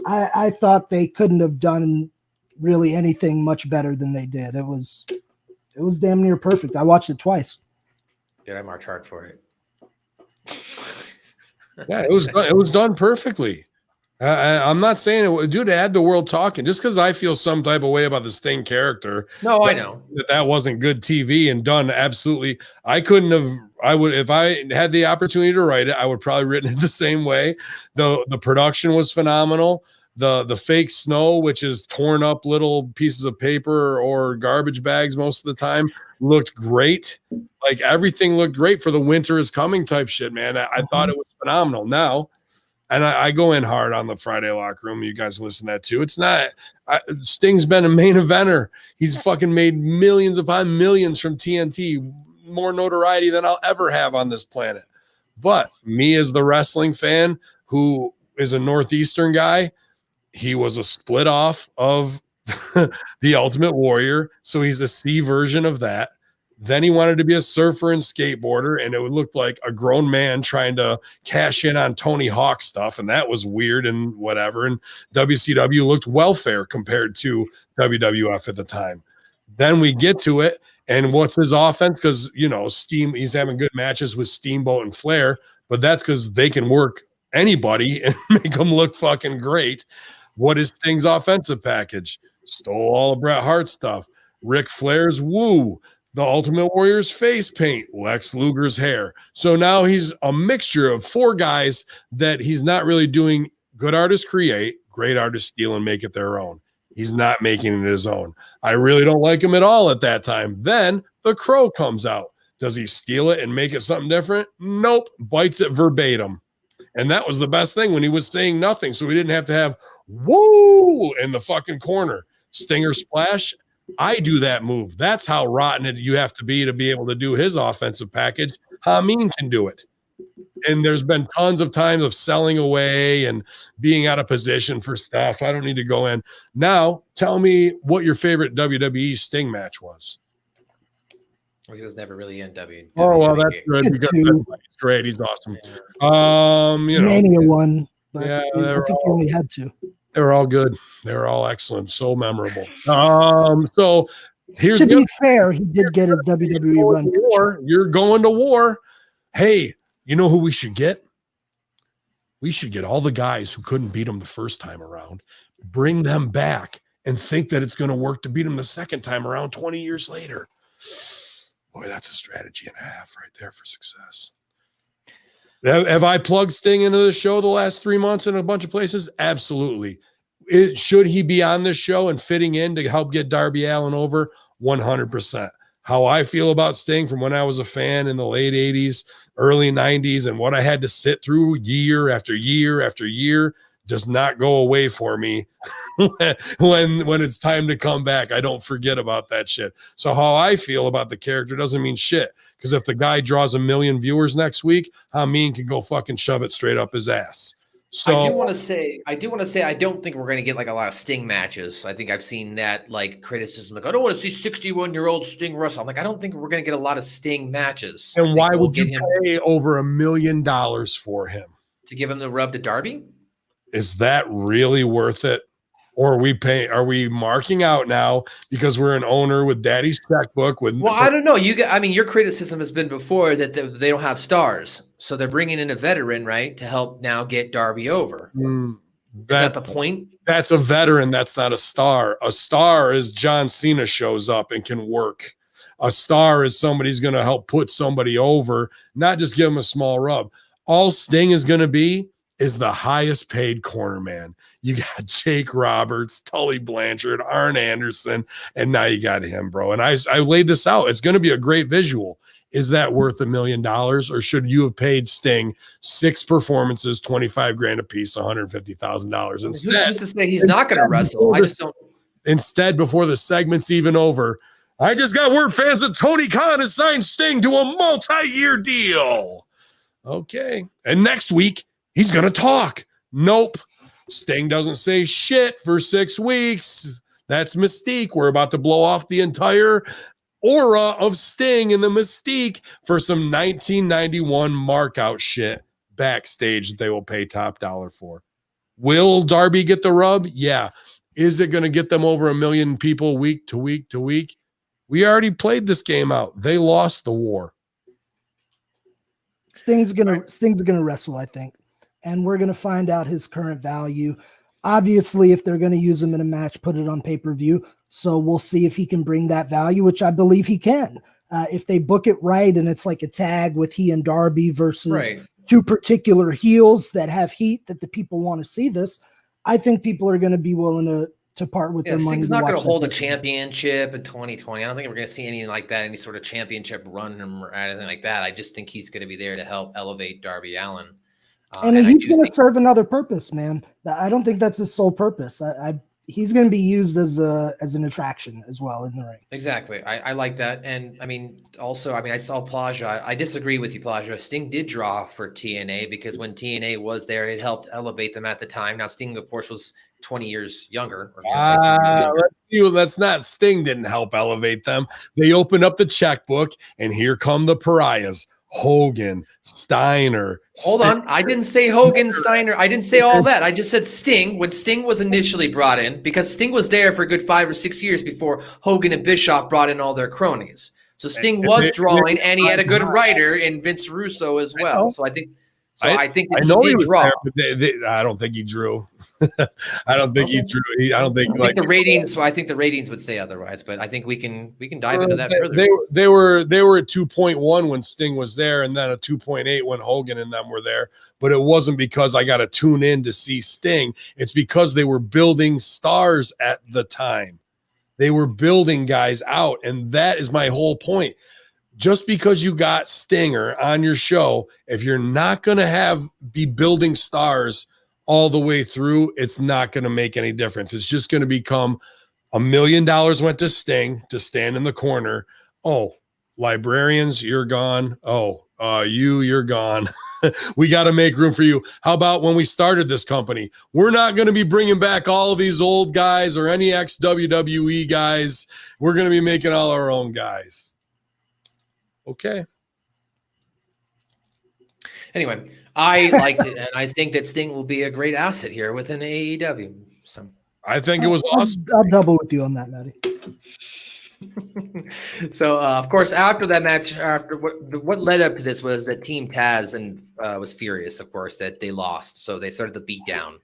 I thought they couldn't have done really anything much better than they did. It was damn near perfect. I watched it twice. Dude, I marked hard for it. Yeah, it was done perfectly. I'm not saying it, dude, add the world talking just because I feel some type of way about the Sting character. No, I know that wasn't good TV and done absolutely. I would, if I had the opportunity to write it, I would probably written it the same way. The production was phenomenal. The fake snow, which is torn up little pieces of paper or garbage bags most of the time, looked great. Like everything looked great for the winter is coming type shit, man. I thought it was phenomenal. Now, and I go in hard on the Friday locker room. You guys listen to that too. It's not Sting's been a main eventer. He's fucking made millions upon millions from TNT, more notoriety than I'll ever have on this planet. But me as the wrestling fan who is a Northeastern guy, he was a split off of the Ultimate Warrior. So he's a C version of that. Then he wanted to be a surfer and skateboarder, and it would look like a grown man trying to cash in on Tony Hawk stuff. And that was weird and whatever. And WCW looked welfare compared to WWF at the time. Then we get to it. And what's his offense? Because, he's having good matches with Steamboat and Flair, but that's because they can work anybody and make them look fucking great. What is Sting's offensive package? Stole all of Bret Hart's stuff. Ric Flair's woo. The Ultimate Warrior's face paint. Lex Luger's hair. So now he's a mixture of four guys that he's not really doing. Good artists create, great artists steal and make it their own. He's not making it his own. I really don't like him at all at that time. Then the Crow comes out. Does he steal it and make it something different? Nope. Bites it verbatim. And that was the best thing when he was saying nothing. So we didn't have to have woo in the fucking corner. Stinger splash. I do that move. That's how rotten you have to be able to do his offensive package. Hamin can do it. And there's been tons of times of selling away and being out of position for stuff. I don't need to go in. Now, tell me what your favorite WWE Sting match was. Well, he was never really in WWE. Oh, well, that's good because he's great. He's awesome. Mania one, but yeah, I think he only had two. They were all good. They were all excellent. So memorable. So here's to be fair, he did get his WWE run. You're going to war. Hey, you know who we should get? We should get all the guys who couldn't beat him the first time around, bring them back, and think that it's going to work to beat him the second time around 20 years later. Boy, that's a strategy and a half right there for success. Have I plugged Sting into the show the last 3 months in a bunch of places? Absolutely. Should he be on this show and fitting in to help get Darby Allin over? 100%. How I feel about Sting from when I was a fan in the late 80s, early 90s, and what I had to sit through year after year after year does not go away for me when it's time to come back. I don't forget about that shit. So how I feel about the character doesn't mean shit, because if the guy draws 1 million viewers next week, Hamin can go fucking shove it straight up his ass. So I do want to say, I don't think we're going to get like a lot of Sting matches. I think I've seen that like criticism, like I don't want to see 61-year-old Sting wrestle. I'm like, I don't think we're going to get a lot of Sting matches. And why would you pay over $1 million for him? To give him the rub to Darby? Is that really worth it? Or are we marking out now because we're an owner with daddy's checkbook with? Well, I don't know. Your criticism has been before that they don't have stars. So they're bringing in a veteran, right, to help now get Darby over. Is that the point? That's a veteran. That's not a star. A star is John Cena shows up and can work. A star is somebody's going to help put somebody over, not just give them a small rub. All Sting is going to be is the highest paid corner man. You got Jake Roberts, Tully Blanchard, Arn Anderson, and now you got him, bro. And I laid this out. It's going to be a great visual. Is that worth $1 million, or should you have paid Sting 6 performances, $25,000 a piece, $150,000? Instead, who's to say he's not going to wrestle? I just don't. Instead, before the segment's even over, I just got word, fans, that Tony Khan has signed Sting to a multi-year deal. Okay, and next week he's going to talk. Nope. Sting doesn't say shit for 6 weeks. That's Mystique. We're about to blow off the entire aura of Sting and the Mystique for some 1991 markout shit backstage that they will pay top dollar for. Will Darby get the rub? Yeah. Is it going to get them over 1 million people week to week to week? We already played this game out. They lost the war. Sting's gonna wrestle, I think, and we're gonna find out his current value. Obviously, if they're gonna use him in a match, put it on pay-per-view. So we'll see if he can bring that value, which I believe he can. If they book it right and it's like a tag with he and Darby versus two particular heels that have heat that the people want to see this, I think people are going to be willing to part with their money. Sting's not going to hold a championship in 2020. I don't think we're going to see anything like that, any sort of championship run or anything like that. I just think he's going to be there to help elevate Darby Allin. And he's going to serve another purpose, man. I don't think that's his sole purpose. He's going to be used as an attraction as well in the ring. Exactly. I like that. And I saw Plaja. I disagree with you, Plaja. Sting did draw for TNA because when TNA was there, it helped elevate them at the time. Now, Sting, of course, was 20 years younger. Let's not. Sting didn't help elevate them. They opened up the checkbook, and here come the pariahs. Hogan, Steiner. Hold on. I didn't say Hogan, Steiner. I didn't say all that. I just said Sting. When Sting was initially brought in, because Sting was there for a good 5 or 6 years before Hogan and Bischoff brought in all their cronies. So Sting was drawing, and he had a good writer in Vince Russo as well. So I think that he did draw. I don't think he drew. I don't think he drew. I think the ratings would say otherwise, but I think we can dive into that further. They were at 2.1 when Sting was there, and then a 2.8 when Hogan and them were there. But it wasn't because I got to tune in to see Sting. It's because they were building stars at the time. They were building guys out, and that is my whole point. Just because you got Stinger on your show, if you're not going to be building stars all the way through, it's not going to make any difference. It's just going to become $1 million went to Sting to stand in the corner. Oh, librarians, you're gone. Oh, you're gone. We got to make room for you. How about when we started this company? We're not going to be bringing back all of these old guys or any ex-WWE guys. We're going to be making all our own guys. Okay. Anyway, I liked it, and I think that Sting will be a great asset here within AEW. So I think it was awesome. I'll double with you on that, Matty. So, of course, after that match, after what led up to this was that Team Taz was furious, of course, that they lost. So they started the beatdown,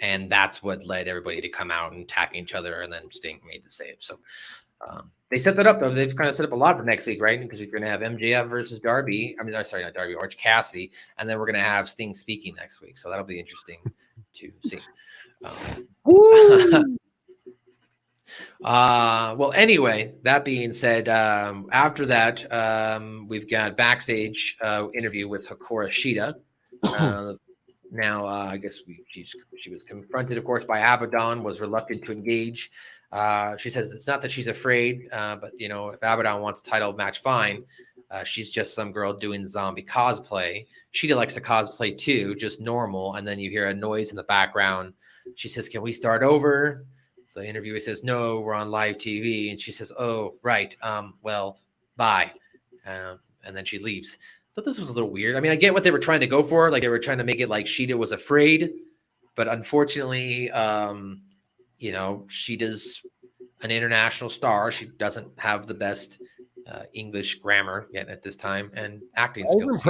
and that's what led everybody to come out and attack each other, and then Sting made the save. So they set that up though. They've kind of set up a lot for next week, right? Because we're going to have MJF versus Darby. I mean, sorry, not Darby, Orange Cassidy, and then we're going to have Sting speaking next week. So that'll be interesting to see. Well, anyway, that being said, after that, we've got backstage interview with Hakora Shida. Now, I guess she was confronted, of course, by Abaddon, was reluctant to engage. She says it's not that she's afraid, but, you know, if Abaddon wants a title match, fine. She's just some girl doing zombie cosplay. Shida likes to cosplay too, just normal. And then you hear a noise in the background. She says, can we start over? The interviewer says, no, we're on live TV. And she says, oh, right. Well, bye. And then she leaves. I thought this was a little weird. I mean, I get what they were trying to go for. Like they were trying to make it like Shida was afraid. But unfortunately, you know, Shida's an international star. She doesn't have the best English grammar yet at this time and acting skills.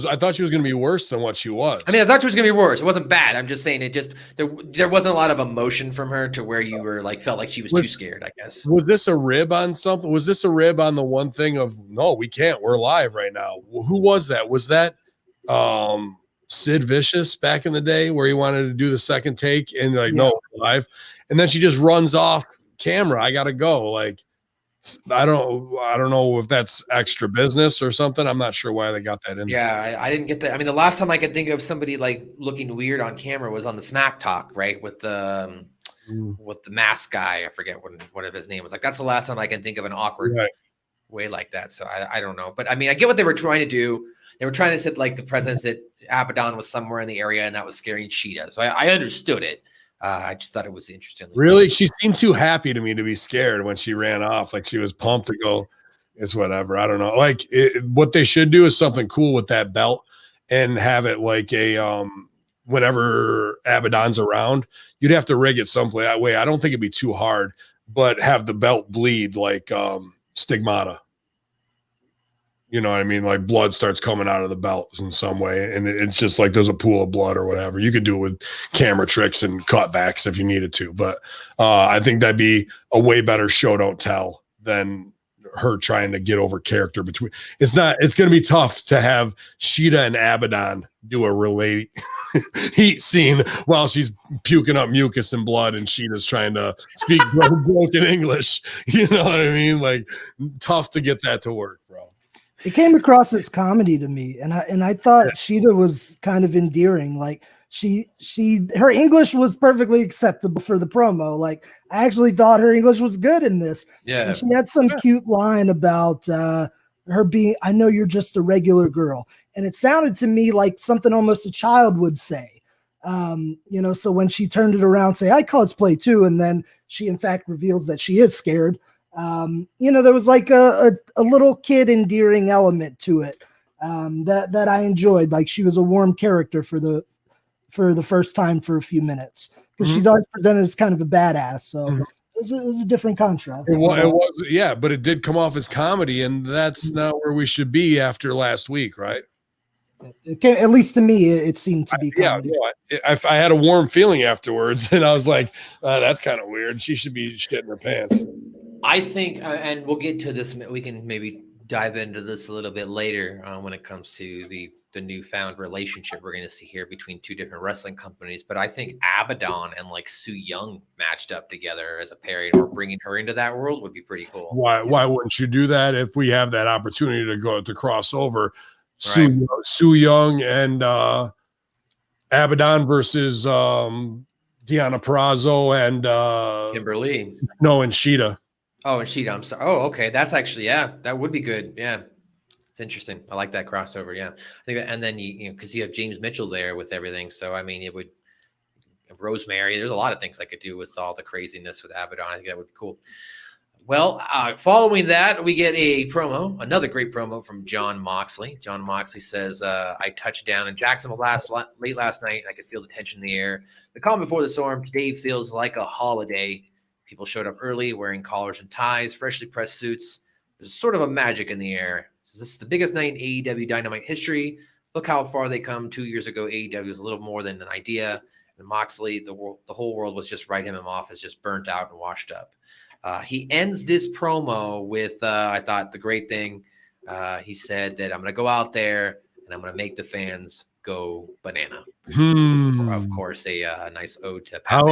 I thought she was going to be worse than what she was. I mean, I thought she was going to be worse. It wasn't bad. I'm just saying it just there wasn't a lot of emotion from her to where you were like felt like she was too scared, I guess. Was this a rib on something? Was this a rib on the one thing of no, we can't. We're live right now. Who was that? Was that Sid Vicious back in the day where he wanted to do the second take and like no, we're live, and then she just runs off camera. I got to go. Like I don't know if that's extra business or something. I'm not sure why they got that in. Yeah, I didn't get that. I mean, the last time I could think of somebody like looking weird on camera was on the Smack Talk, right? With the mask guy. I forget what of his name was. Like that's the last time I can think of an awkward way like that. So I don't know. But I mean, I get what they were trying to do. They were trying to set like the presence that Abaddon was somewhere in the area and that was scaring Shida. So I understood it. I just thought it was interesting. Really? She seemed too happy to me to be scared when she ran off. Like she was pumped to go. It's whatever. I don't know. Like what they should do is something cool with that belt and have it like a whenever Abaddon's around, you'd have to rig it some way. I don't think it'd be too hard, but have the belt bleed like Stigmata. You know what I mean? Like blood starts coming out of the belt in some way. And it's just like there's a pool of blood or whatever. You could do it with camera tricks and cutbacks if you needed to. But I think that'd be a way better show don't tell than her trying to get over character between. It's going to be tough to have Shida and Abaddon do a relate heat scene while she's puking up mucus and blood and Shida's trying to speak broken English. You know what I mean? Like tough to get that to work, bro. It came across as comedy to me, and I thought Shida was kind of endearing. Like her English was perfectly acceptable for the promo. Like I actually thought her English was good in this. Yeah, and she had some cute line about her being. I know you're just a regular girl, and it sounded to me like something almost a child would say. You know, so when she turned it around, say I cosplay too, and then she in fact reveals that she is scared. You know, there was like a little kid endearing element to it that I enjoyed. Like she was a warm character for the first time for a few minutes because she's always presented as kind of a badass. So it was a different contrast. It was, yeah, but it did come off as comedy, and that's not where we should be after last week, right? At least to me, it seemed to be comedy. Yeah, I had a warm feeling afterwards, and I was like, that's kind of weird. She should be shitting her pants. I think, and we'll get to this. We can maybe dive into this a little bit later when it comes to the newfound relationship we're going to see here between two different wrestling companies. But I think Abaddon and like Su Yung matched up together as a pairing, or bringing her into that world would be pretty cool. Why wouldn't you do that if we have that opportunity to cross over? Right. Su Yung and Abaddon versus Deonna Purrazzo and Kimberly. No, and Shida. Oh, and Shida. I'm sorry. Oh, okay. That's actually, that would be good. Yeah. It's interesting. I like that crossover. Yeah. I think that, and then you know, because you have James Mitchell there with everything. So, I mean, it would, Rosemary, there's a lot of things I could do with all the craziness with Abaddon. I think that would be cool. Well, following that, we get a promo, another great promo from Jon Moxley. Jon Moxley says, I touched down in Jacksonville late last night. I could feel the tension in the air. The calm before the storm. Today feels like a holiday. People showed up early, wearing collars and ties, freshly pressed suits. There's sort of a magic in the air. So this is the biggest night in AEW Dynamite history. Look how far they come. 2 years ago, AEW was a little more than an idea. And Moxley, the whole world was just writing him off as just burnt out and washed up. He ends this promo with, I thought, the great thing. He said that I'm going to go out there and I'm going to make the fans go banana. Of course, a nice ode to Pat.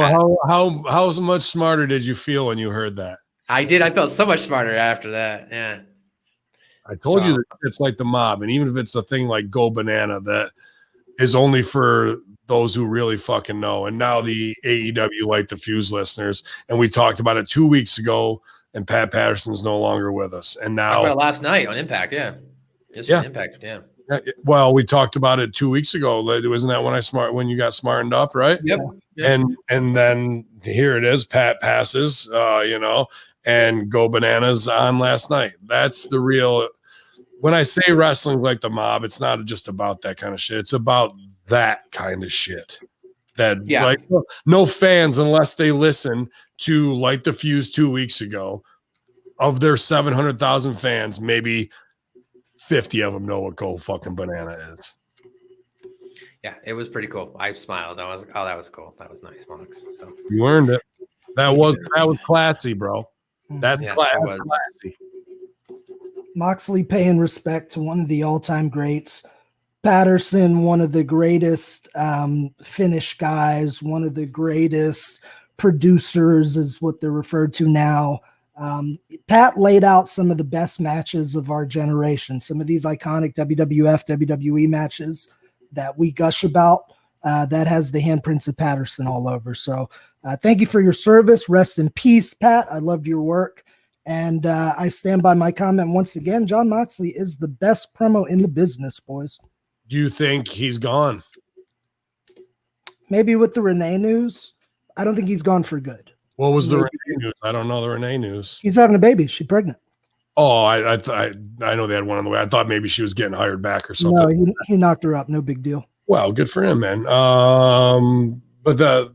How much smarter did you feel when you heard that? I did. I felt so much smarter after that. Yeah. I told you that it's like the mob, and even if it's a thing like Go Banana, that is only for those who really fucking know. And now the AEW Light the Fuse listeners, and we talked about it 2 weeks ago, and Pat Patterson's no longer with us. And now last night on Impact, yeah. On Impact, yeah. Well, we talked about it 2 weeks ago. Wasn't that when you got smartened up, right? Yep. And then here it is. Pat passes, and Go Bananas on last night. That's the real. When I say wrestling like the mob, it's not just about that kind of shit. It's about that kind of shit. Like no fans, unless they listen to Light the Fuse 2 weeks ago, of their 700,000 fans, maybe 50 of them know what Go fucking Banana is. Yeah, it was pretty cool. I smiled. That was cool. That was nice, Mox. So you earned it. That was classy, bro. That's classy. Moxley paying respect to one of the all-time greats. Patterson, one of the greatest Finnish guys, one of the greatest producers is what they're referred to now. Pat laid out some of the best matches of our generation, some of these iconic WWF, WWE matches that we gush about, that has the handprints of Patterson all over. So thank you for your service. Rest in peace, Pat. I loved your work. And I stand by my comment once again. Jon Moxley is the best promo in the business, boys. Do you think he's gone? Maybe with the Renee news. I don't think he's gone for good. What was the Renee news? I don't know the Renee news. He's having a baby. She's pregnant. Oh, I know they had one on the way. I thought maybe she was getting hired back or something. No, he knocked her up. No big deal. Well, good for him, man. But the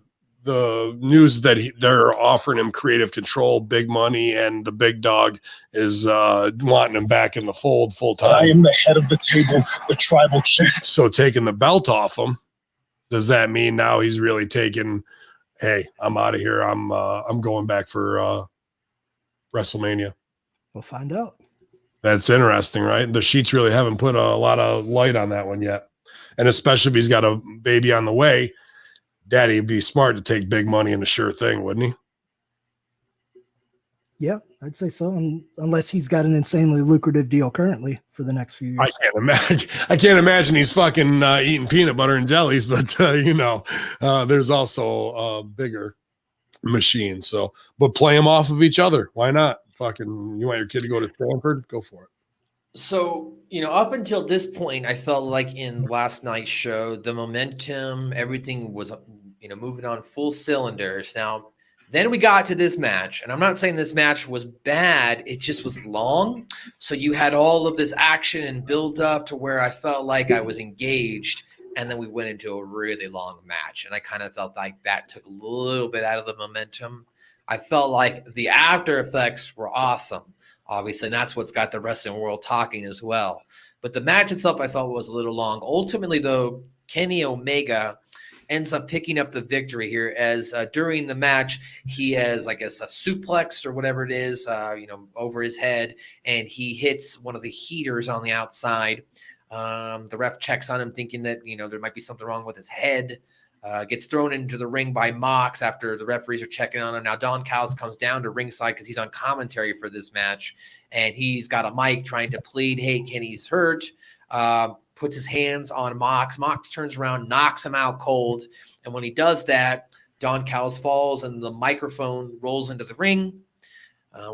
news that they're offering him creative control, big money, and the big dog is wanting him back in the fold full time. I am the head of the table, the tribal chief. So taking the belt off him, does that mean now he's really taking, hey, I'm out of here. I'm going back for WrestleMania. We'll find out. That's interesting, right? The sheets really haven't put a lot of light on that one yet. And especially if he's got a baby on the way, Daddy would be smart to take big money in a sure thing, wouldn't he? Yeah, I'd say so. Unless he's got an insanely lucrative deal currently for the next few years. I can't imagine he's fucking eating peanut butter and jellies, but there's also a bigger machine. So, but play them off of each other. Why not? Fucking, you want your kid to go to Stanford? Go for it. So, up until this point, I felt like in last night's show, the momentum, everything was, moving on full cylinders. Now, then we got to this match, and I'm not saying this match was bad. It just was long. So you had all of this action and build up to where I felt like I was engaged. And then we went into a really long match. And I kind of felt like that took a little bit out of the momentum. I felt like the after effects were awesome. Obviously, and that's what's got the wrestling world talking as well. But the match itself, I felt, was a little long. Ultimately, though, Kenny Omega ends up picking up the victory here as during the match, he has, I guess, a suplex or whatever it is, over his head, and he hits one of the heaters on the outside. The ref checks on him thinking that, there might be something wrong with his head. Gets thrown into the ring by Mox after the referees are checking on him. Now, Don Callis comes down to ringside because he's on commentary for this match, and he's got a mic trying to plead, hey, Kenny's hurt, puts his hands on Mox. Mox turns around, knocks him out cold, and when he does that, Don Callis falls, and the microphone rolls into the ring.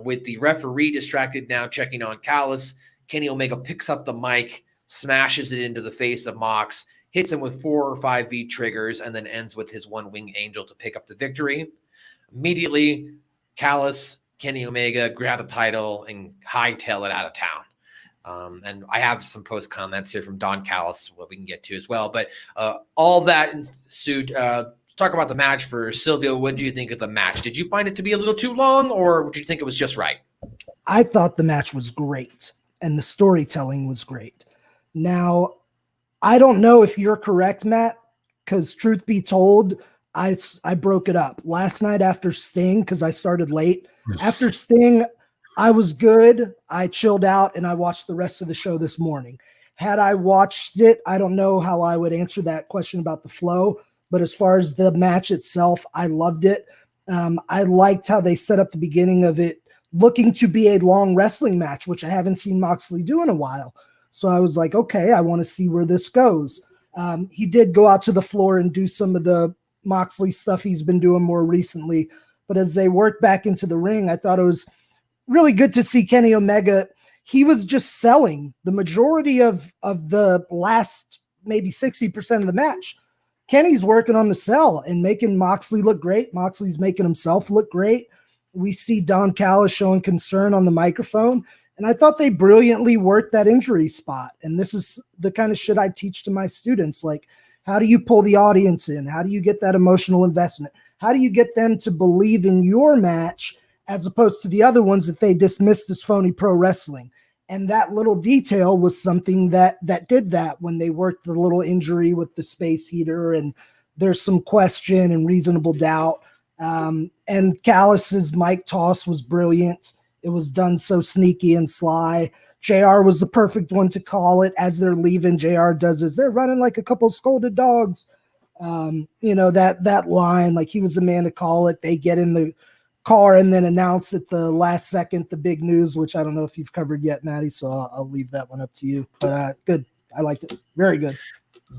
With the referee distracted now checking on Callis, Kenny Omega picks up the mic, smashes it into the face of Mox, hits him with 4 or 5 V triggers, and then ends with his one winged angel to pick up the victory. Immediately, Callis, Kenny Omega grab the title and hightail it out of town. And I have some post comments here from Don Callis, what we can get to as well. But all that ensued. Let's talk about the match for Silvio. What do you think of the match? Did you find it to be a little too long, or did you think it was just right? I thought the match was great, and the storytelling was great. Now, I don't know if you're correct, Matt, because truth be told, I broke it up last night after Sting because I started late. After Sting, I was good. I chilled out and I watched the rest of the show this morning. Had I watched it, I don't know how I would answer that question about the flow. But as far as the match itself, I loved it. I liked how they set up the beginning of it looking to be a long wrestling match, which I haven't seen Moxley do in a while. So I was like, okay, I want to see where this goes. He did go out to the floor and do some of the Moxley stuff he's been doing more recently. But as they worked back into the ring, I thought it was really good to see Kenny Omega. He was just selling the majority of the last maybe 60% of the match. Kenny's working on the sell and making Moxley look great. Moxley's making himself look great. We see Don Callis showing concern on the microphone. And I thought they brilliantly worked that injury spot. And this is the kind of shit I teach to my students. Like, how do you pull the audience in? How do you get that emotional investment? How do you get them to believe in your match as opposed to the other ones that they dismissed as phony pro wrestling? And that little detail was something that did that when they worked the little injury with the space heater, and there's some question and reasonable doubt. And Callis's mic toss was brilliant. It was done so sneaky and sly. JR was the perfect one to call it. As they're leaving, JR does is they're running like a couple scolded dogs. That line, like he was the man to call it. They get in the car and then announce at the last second the big news, which I don't know if you've covered yet, Maddie, so I'll leave that one up to you. But good. I liked it. Very good.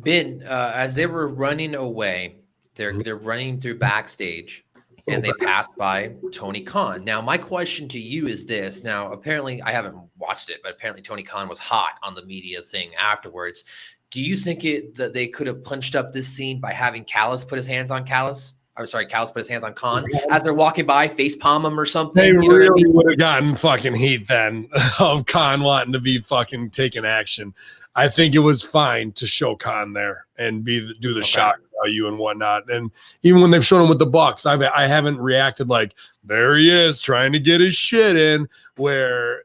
Ben, as they were running away, they're running through backstage, and they passed by Tony Khan. Now, my question to you is this. Now, apparently, I haven't watched it, but apparently Tony Khan was hot on the media thing afterwards. Do you think that they could have punched up this scene by having Callis put his hands on Callis? I'm sorry, Callis put his hands on Khan as they're walking by, face palm him or something. They you know really what I mean? would have gotten fucking heat then of Khan wanting to be fucking taking action. I think it was fine to show Khan there and do the shock value and whatnot. And even when they've shown him with the Bucks, I haven't reacted like, there he is trying to get his shit in, where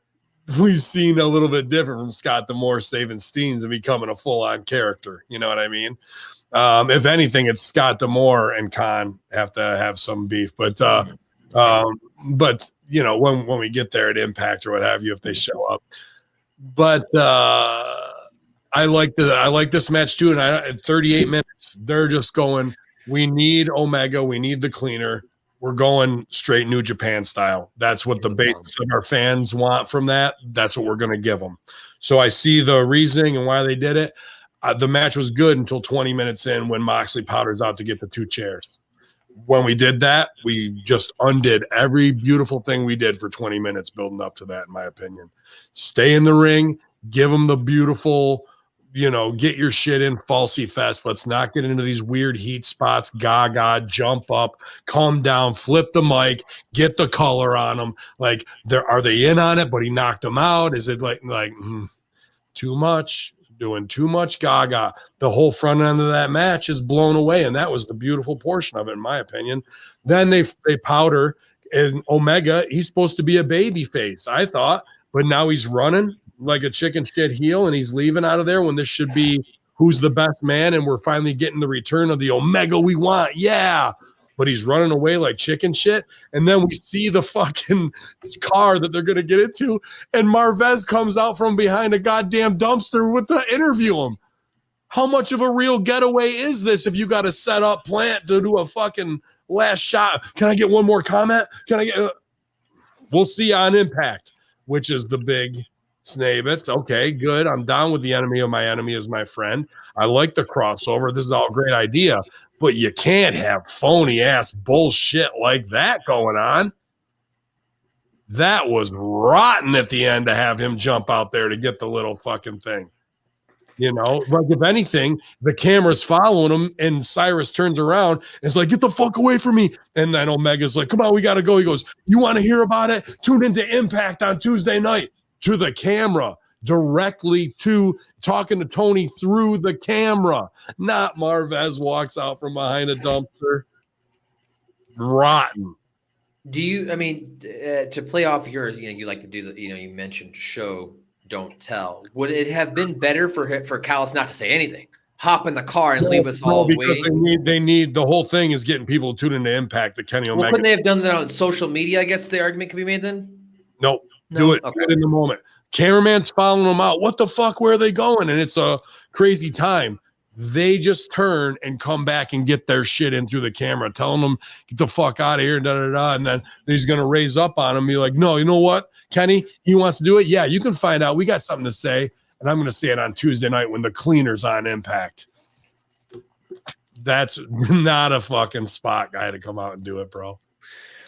we've seen a little bit different from Scott D'Amore saving Steens and becoming a full-on character. You know what I mean? If anything, it's Scott D'Amore and Khan have to have some beef, but you know, when we get there at Impact or what have you, if they show up, but I like this match too. And at 38 minutes, they're just going, we need Omega, we need the cleaner. We're going straight New Japan style. That's what the basis of our fans want from that. That's what we're going to give them. So I see the reasoning and why they did it. The match was good until 20 minutes in when Moxley powders out to get the 2 chairs. When we did that, we just undid every beautiful thing we did for 20 minutes building up to that, in my opinion. Stay in the ring, give them the beautiful, get your shit in, falsy fest. Let's not get into these weird heat spots, gaga, jump up, calm down, flip the mic, get the color on them. Like, are they in on it, but he knocked them out? Is it like too much? Doing too much gaga. The whole front end of that match is blown away, and that was the beautiful portion of it, in my opinion. Then they powder, and Omega, he's supposed to be a baby face, I thought, but now he's running like a chicken shit heel, and he's leaving out of there when this should be who's the best man, and we're finally getting the return of the Omega we want. Yeah. But he's running away like chicken shit. And then we see the fucking car that they're going to get into. And Marvez comes out from behind a goddamn dumpster to interview him. How much of a real getaway is this if you got a set up plant to do a fucking last shot? Can I get one more comment? We'll see on Impact, which is the big Snabits. Okay, good. I'm down with the enemy of my enemy is my friend. I like the crossover. This is all a great idea, but you can't have phony ass bullshit like that going on. That was rotten at the end to have him jump out there to get the little fucking thing. Like, if anything, the camera's following him and Cyrus turns around and is like, get the fuck away from me. And then Omega's like, come on, we got to go. He goes, you want to hear about it? Tune into Impact on Tuesday night. To the camera, directly to talking to Tony through the camera, not Marvez walks out from behind a dumpster. Rotten. Do you, to play off yours, you like to do the, you mentioned show, don't tell. Would it have been better for Callis not to say anything? hop in the car and leave us all because waiting? they need the whole thing is getting people to tune into Impact. The Kenny Well, Omega. couldn't they have done that on social media? I guess the argument could be made then. Nope. No? Do it. Okay. Do it in the moment. Cameraman's following them out. What the fuck? Where are they going? And it's a crazy time. They just turn and come back and get their shit in through the camera, telling them, get the fuck out of here, da da da. And then he's going to raise up on him and be like, no, you know what, Kenny, he wants to do it. Yeah, you can find out. We got something to say. And I'm going to say it on Tuesday night when the cleaner's on Impact. That's not a fucking spot guy to come out and do it, bro.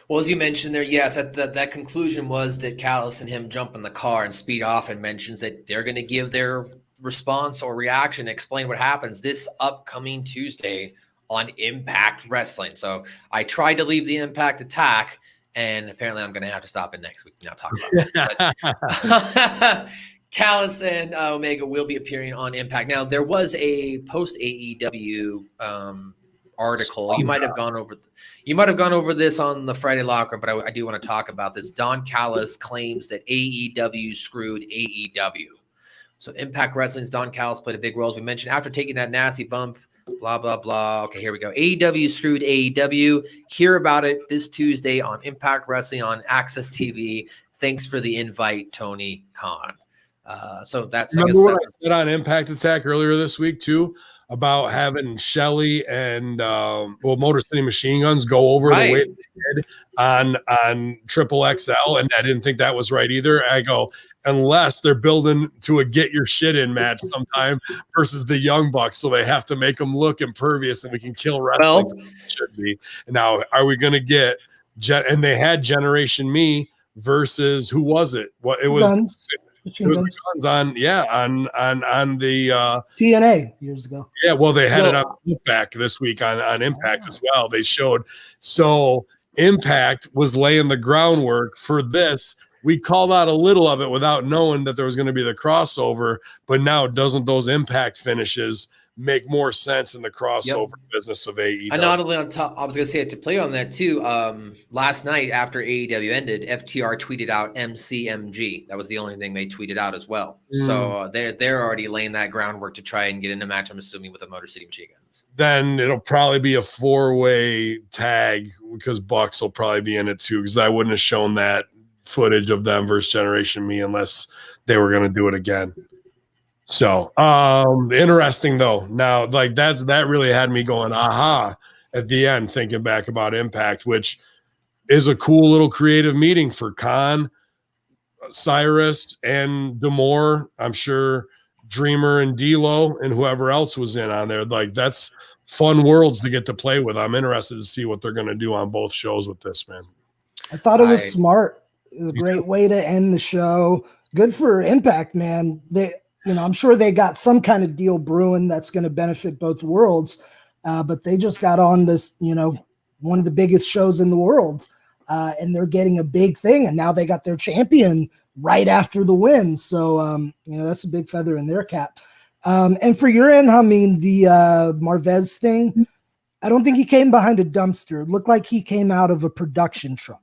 Well, as you mentioned there, yes, that conclusion was that Callis and him jump in the car and speed off and mentions that they're going to give their response or reaction, explain what happens this upcoming Tuesday on Impact Wrestling. So I tried to leave the Impact attack, and apparently I'm going to have to stop it next week. Now talk about it. Callis and Omega will be appearing on Impact. Now, there was a post AEW article. You might have gone over this on the Friday Locker, but I do want to talk about this. Don Callis claims that AEW screwed AEW. So Impact Wrestling's Don Callis played a big role, as we mentioned, after taking that nasty bump, blah, blah, blah. Okay, here we go. AEW screwed AEW. Hear about it this Tuesday on Impact Wrestling on Access TV. Thanks for the invite, Tony Khan. So that's, I guess, what I said on Impact Attack earlier this week too, about having Shelly and Motor City Machine Guns go over the way they did on Triple XL, and I didn't think that was right either. I go, unless they're building to a get your shit in match sometime versus the Young Bucks, so they have to make them look impervious, and we can kill wrestling. Well, should be. Now, are we going to get? And they had Generation Me versus who was it? What it was? Guns. It was Guns on the TNA years ago. Yeah, well, they had it on back this week on Impact as well. They showed. So Impact was laying the groundwork for this. We called out a little of it without knowing that there was going to be the crossover, but now doesn't those Impact finishes make more sense in the crossover business of AEW? And not only on top, I was going to say to play on that too. Last night after AEW ended, FTR tweeted out MCMG. That was the only thing they tweeted out as well. So they're already laying that groundwork to try and get in a match, I'm assuming, with the Motor City Machine Guns. Then it'll probably be a 4-way tag because Bucks will probably be in it too, because I wouldn't have shown that footage of them versus Generation Me unless they were going to do it again. So interesting though. Now, like that really had me going aha at the end, thinking back about Impact, which is a cool little creative meeting for Khan, Cyrus, and D'Amore. I'm sure Dreamer and D'Lo and whoever else was in on there. Like, that's fun worlds to get to play with. I'm interested to see what they're going to do on both shows with this, man. I thought it was smart. It was a great way to end the show. Good for Impact, man. I'm sure they got some kind of deal brewing that's going to benefit both worlds. But they just got on this, one of the biggest shows in the world, and they're getting a big thing. And now they got their champion right after the win. So, that's a big feather in their cap. And for your end, Hamin, the Marvez thing, I don't think he came behind a dumpster. It looked like he came out of a production truck.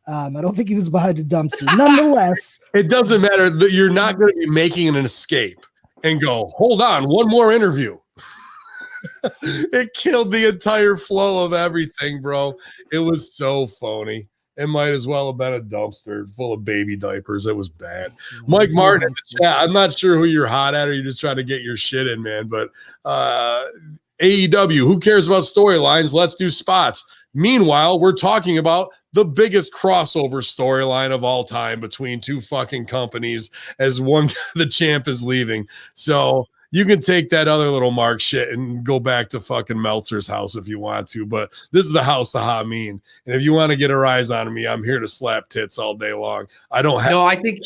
I don't think he was behind a dumpster. Nonetheless, it doesn't matter. You're not going to be making an escape and go, hold on, one more interview. It killed the entire flow of everything, bro. It was so phony. It might as well have been a dumpster full of baby diapers. It was bad. Mike Martin in the chat. I'm not sure who you're hot at, or you're just trying to get your shit in, man. But AEW, who cares about storylines? Let's do spots. Meanwhile, we're talking about the biggest crossover storyline of all time between two fucking companies as the champ is leaving. So you can take that other little Mark shit and go back to fucking Meltzer's house if you want to, but this is the house of Hamin. And if you want to get a rise on me, I'm here to slap tits all day long. I don't have. No, I think.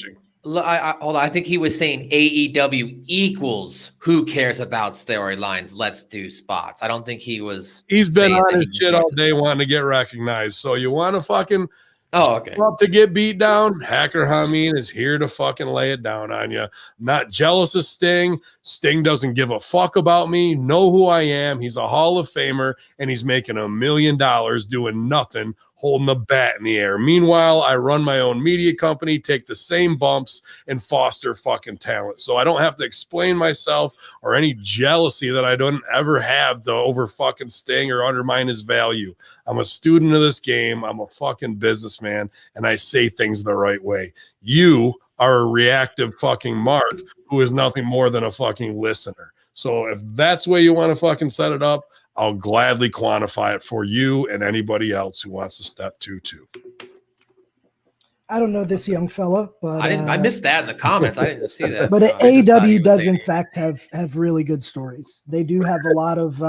Hold on. I think he was saying AEW equals who cares about storylines. Let's do spots. I don't think he was. He's been on his shit all day wanting to get recognized. So you want to fucking up to get beat down? Hacker Hamin is here to fucking lay it down on you. I'm not jealous of Sting. Sting doesn't give a fuck about me. Know who I am. He's a Hall of Famer, and he's making $1 million doing nothing, holding the bat in the air. Meanwhile, I run my own media company, take the same bumps, and foster fucking talent. So I don't have to explain myself or any jealousy that I don't ever have to over fucking Sting or undermine his value. I'm a student of this game. I'm a fucking businessman, and I say things the right way. You are a reactive fucking Mark who is nothing more than a fucking listener. So if that's the way you want to fucking set it up, I'll gladly quantify it for you and anybody else who wants to step too. I don't know this young fella, but I missed that in the comments. I didn't see that. But No, I just thought he AEW was does saying- in fact have really good stories. They do have a lot of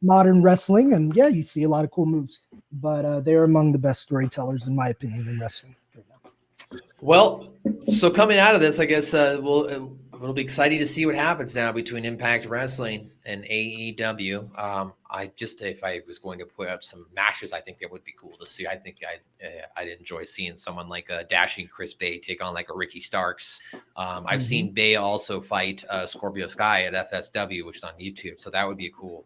modern wrestling, and yeah, you see a lot of cool moves. But they're among the best storytellers, in my opinion, in wrestling. Well, so coming out of this, I guess it'll be exciting to see what happens now between Impact Wrestling and AEW. If I was going to put up some matches, I think that would be cool to see. I think I'd enjoy seeing someone like a dashing Chris Bay take on like a Ricky Starks. I've seen Bay also fight Scorpio Sky at FSW, which is on YouTube, so that would be a cool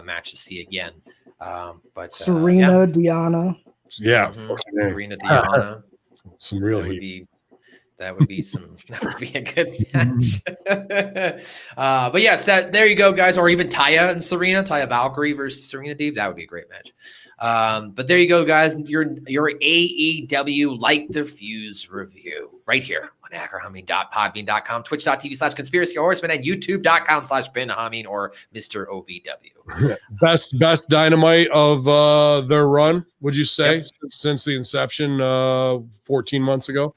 match to see again. But Serena, Deanna. Yeah. Serena Deanna. Some real that would heat. that would be a good match. But yes, there you go, guys. Or even Taya and Serena, Taya Valkyrie versus Serena Deeb. That would be a great match. But there you go, guys. Your AEW Light the Fuse review right here on HackerHamin.podbean.com, twitch.tv/conspiracy horseman, and youtube.com/Ben Hamin or Mr. OVW. Best Dynamite of their run, would you say, Yep. since the inception 14 months ago?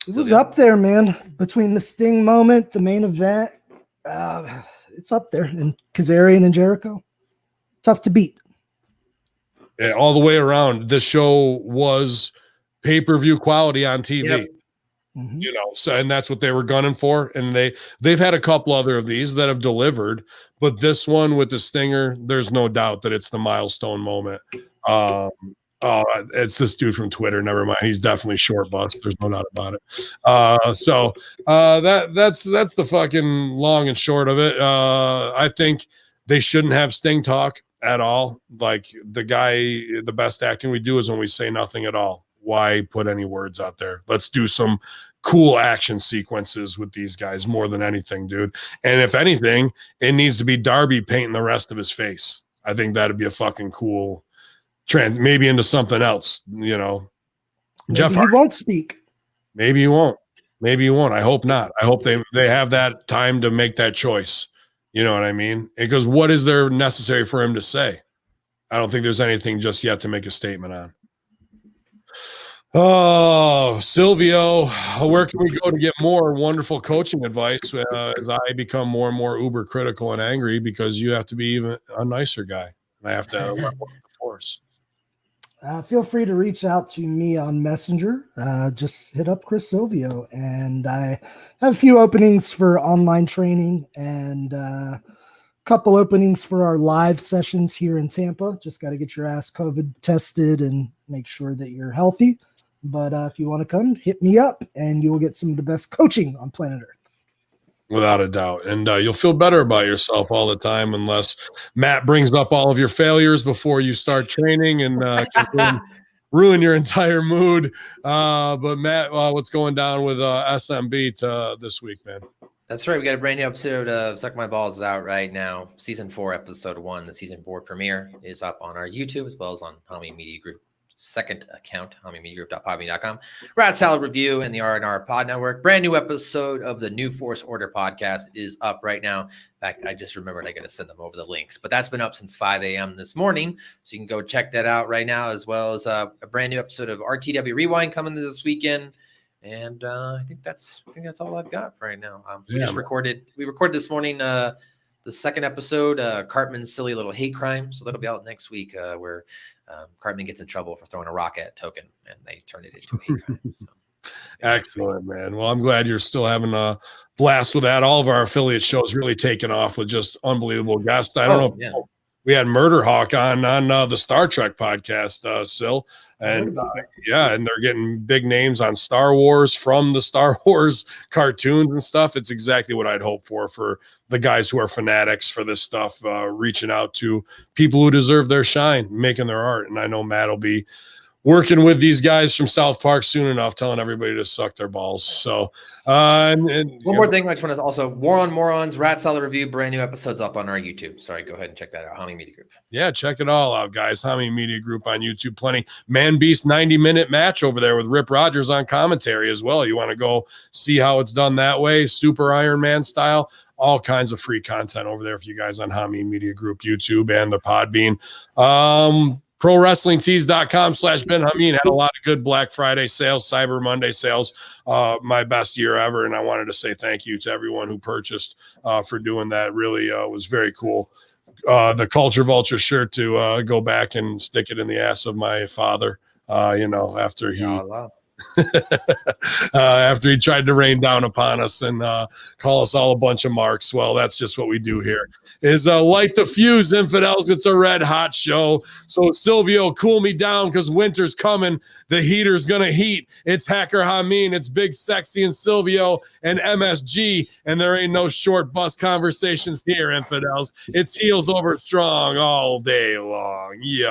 It was up there, man. Between the Sting moment, the main event, it's up there. And Kazarian and Jericho, tough to beat. Yeah, all the way around. This show was pay-per-view quality on TV. Yep. You know, so and that's what they were gunning for. And they've had a couple other of these that have delivered, but this one with the Stinger, there's no doubt that it's the milestone moment. It's this dude from Twitter. Never mind. He's definitely short bus. There's no doubt about it. That's the fucking long and short of it. I think they shouldn't have Sting talk at all. Like the best acting we do is when we say nothing at all. Why put any words out there? Let's do some cool action sequences with these guys more than anything, dude. And if anything, it needs to be Darby painting the rest of his face. I think that'd be a fucking cool trend, maybe into something else, you know. Maybe Jeff he Hardy, won't speak. maybe he won't. Maybe he won't. I hope not. I hope they have that time to make that choice. You know what I mean? Because what is there necessary for him to say? I don't think there's anything just yet to make a statement on. Oh, Silvio, where can we go to get more wonderful coaching advice as I become more and more uber critical and angry because you have to be even a nicer guy and I have to let one of the force. Feel free to reach out to me on Messenger. Just hit up Chris Silvio. And I have a few openings for online training and a couple openings for our live sessions here in Tampa. Just got to get your ass COVID tested and make sure that you're healthy. But if you want to come, hit me up and you will get some of the best coaching on planet Earth. Without a doubt. And you'll feel better about yourself all the time unless Matt brings up all of your failures before you start training and can ruin your entire mood. But Matt, what's going down with SMB this week, man? That's right. We got a brand new episode of Suck My Balls out right now. Season 4, episode 1. The season 4 premiere is up on our YouTube as well as on Hamin Media Group. Second account, HaminMediaGroup.podbean.com. Rat Salad Review and the R&R Pod Network. Brand new episode of the New Force Order podcast is up right now. In fact, I just remembered I got to send them over the links, but that's been up since 5 a.m. this morning. So you can go check that out right now, as well as a brand new episode of RTW Rewind coming this weekend. And I think that's all I've got for right now. We recorded this morning the second episode, Cartman's Silly Little Hate Crime. So that'll be out next week where Cartman gets in trouble for throwing a rock at Token and they turn it into a hate crime. So. Excellent, man. Well, I'm glad you're still having a blast with that. All of our affiliate shows really taken off with just unbelievable guests. I don't know if we had Murder Hawk on the Star Trek podcast, Sil. And and they're getting big names on Star Wars from the Star Wars cartoons and stuff. It's exactly what I'd hope for the guys who are fanatics for this stuff, reaching out to people who deserve their shine, making their art. And I know Matt will be working with these guys from South Park soon enough, telling everybody to suck their balls. So, and one more thing, I just want to also War on Morons, Rat Salad Review, brand new episodes up on our YouTube. Sorry, go ahead and check that out. Hamin Media Group. Yeah, check it all out, guys. Hamin Media Group on YouTube. Plenty. Man Beast 90-minute match over there with Rip Rogers on commentary as well. You want to go see how it's done that way, Super Iron Man style. All kinds of free content over there for you guys on Hamin Media Group YouTube and the Podbean. ProWrestlingTees.com/Ben Hamin had a lot of good Black Friday sales, Cyber Monday sales, my best year ever. And I wanted to say thank you to everyone who purchased for doing that. Really was very cool. The Culture Vulture shirt to go back and stick it in the ass of my father, after he after he tried to rain down upon us and call us all a bunch of marks. Well, that's just what we do here. Is light the fuse, infidels. It's a red hot show. So Silvio, cool me down because winter's coming. The heater's gonna heat. It's Hacker Hamin. It's Big Sexy and Silvio and MSG, and there ain't no short bus conversations here, infidels. It's heels over strong all day long. Yeah.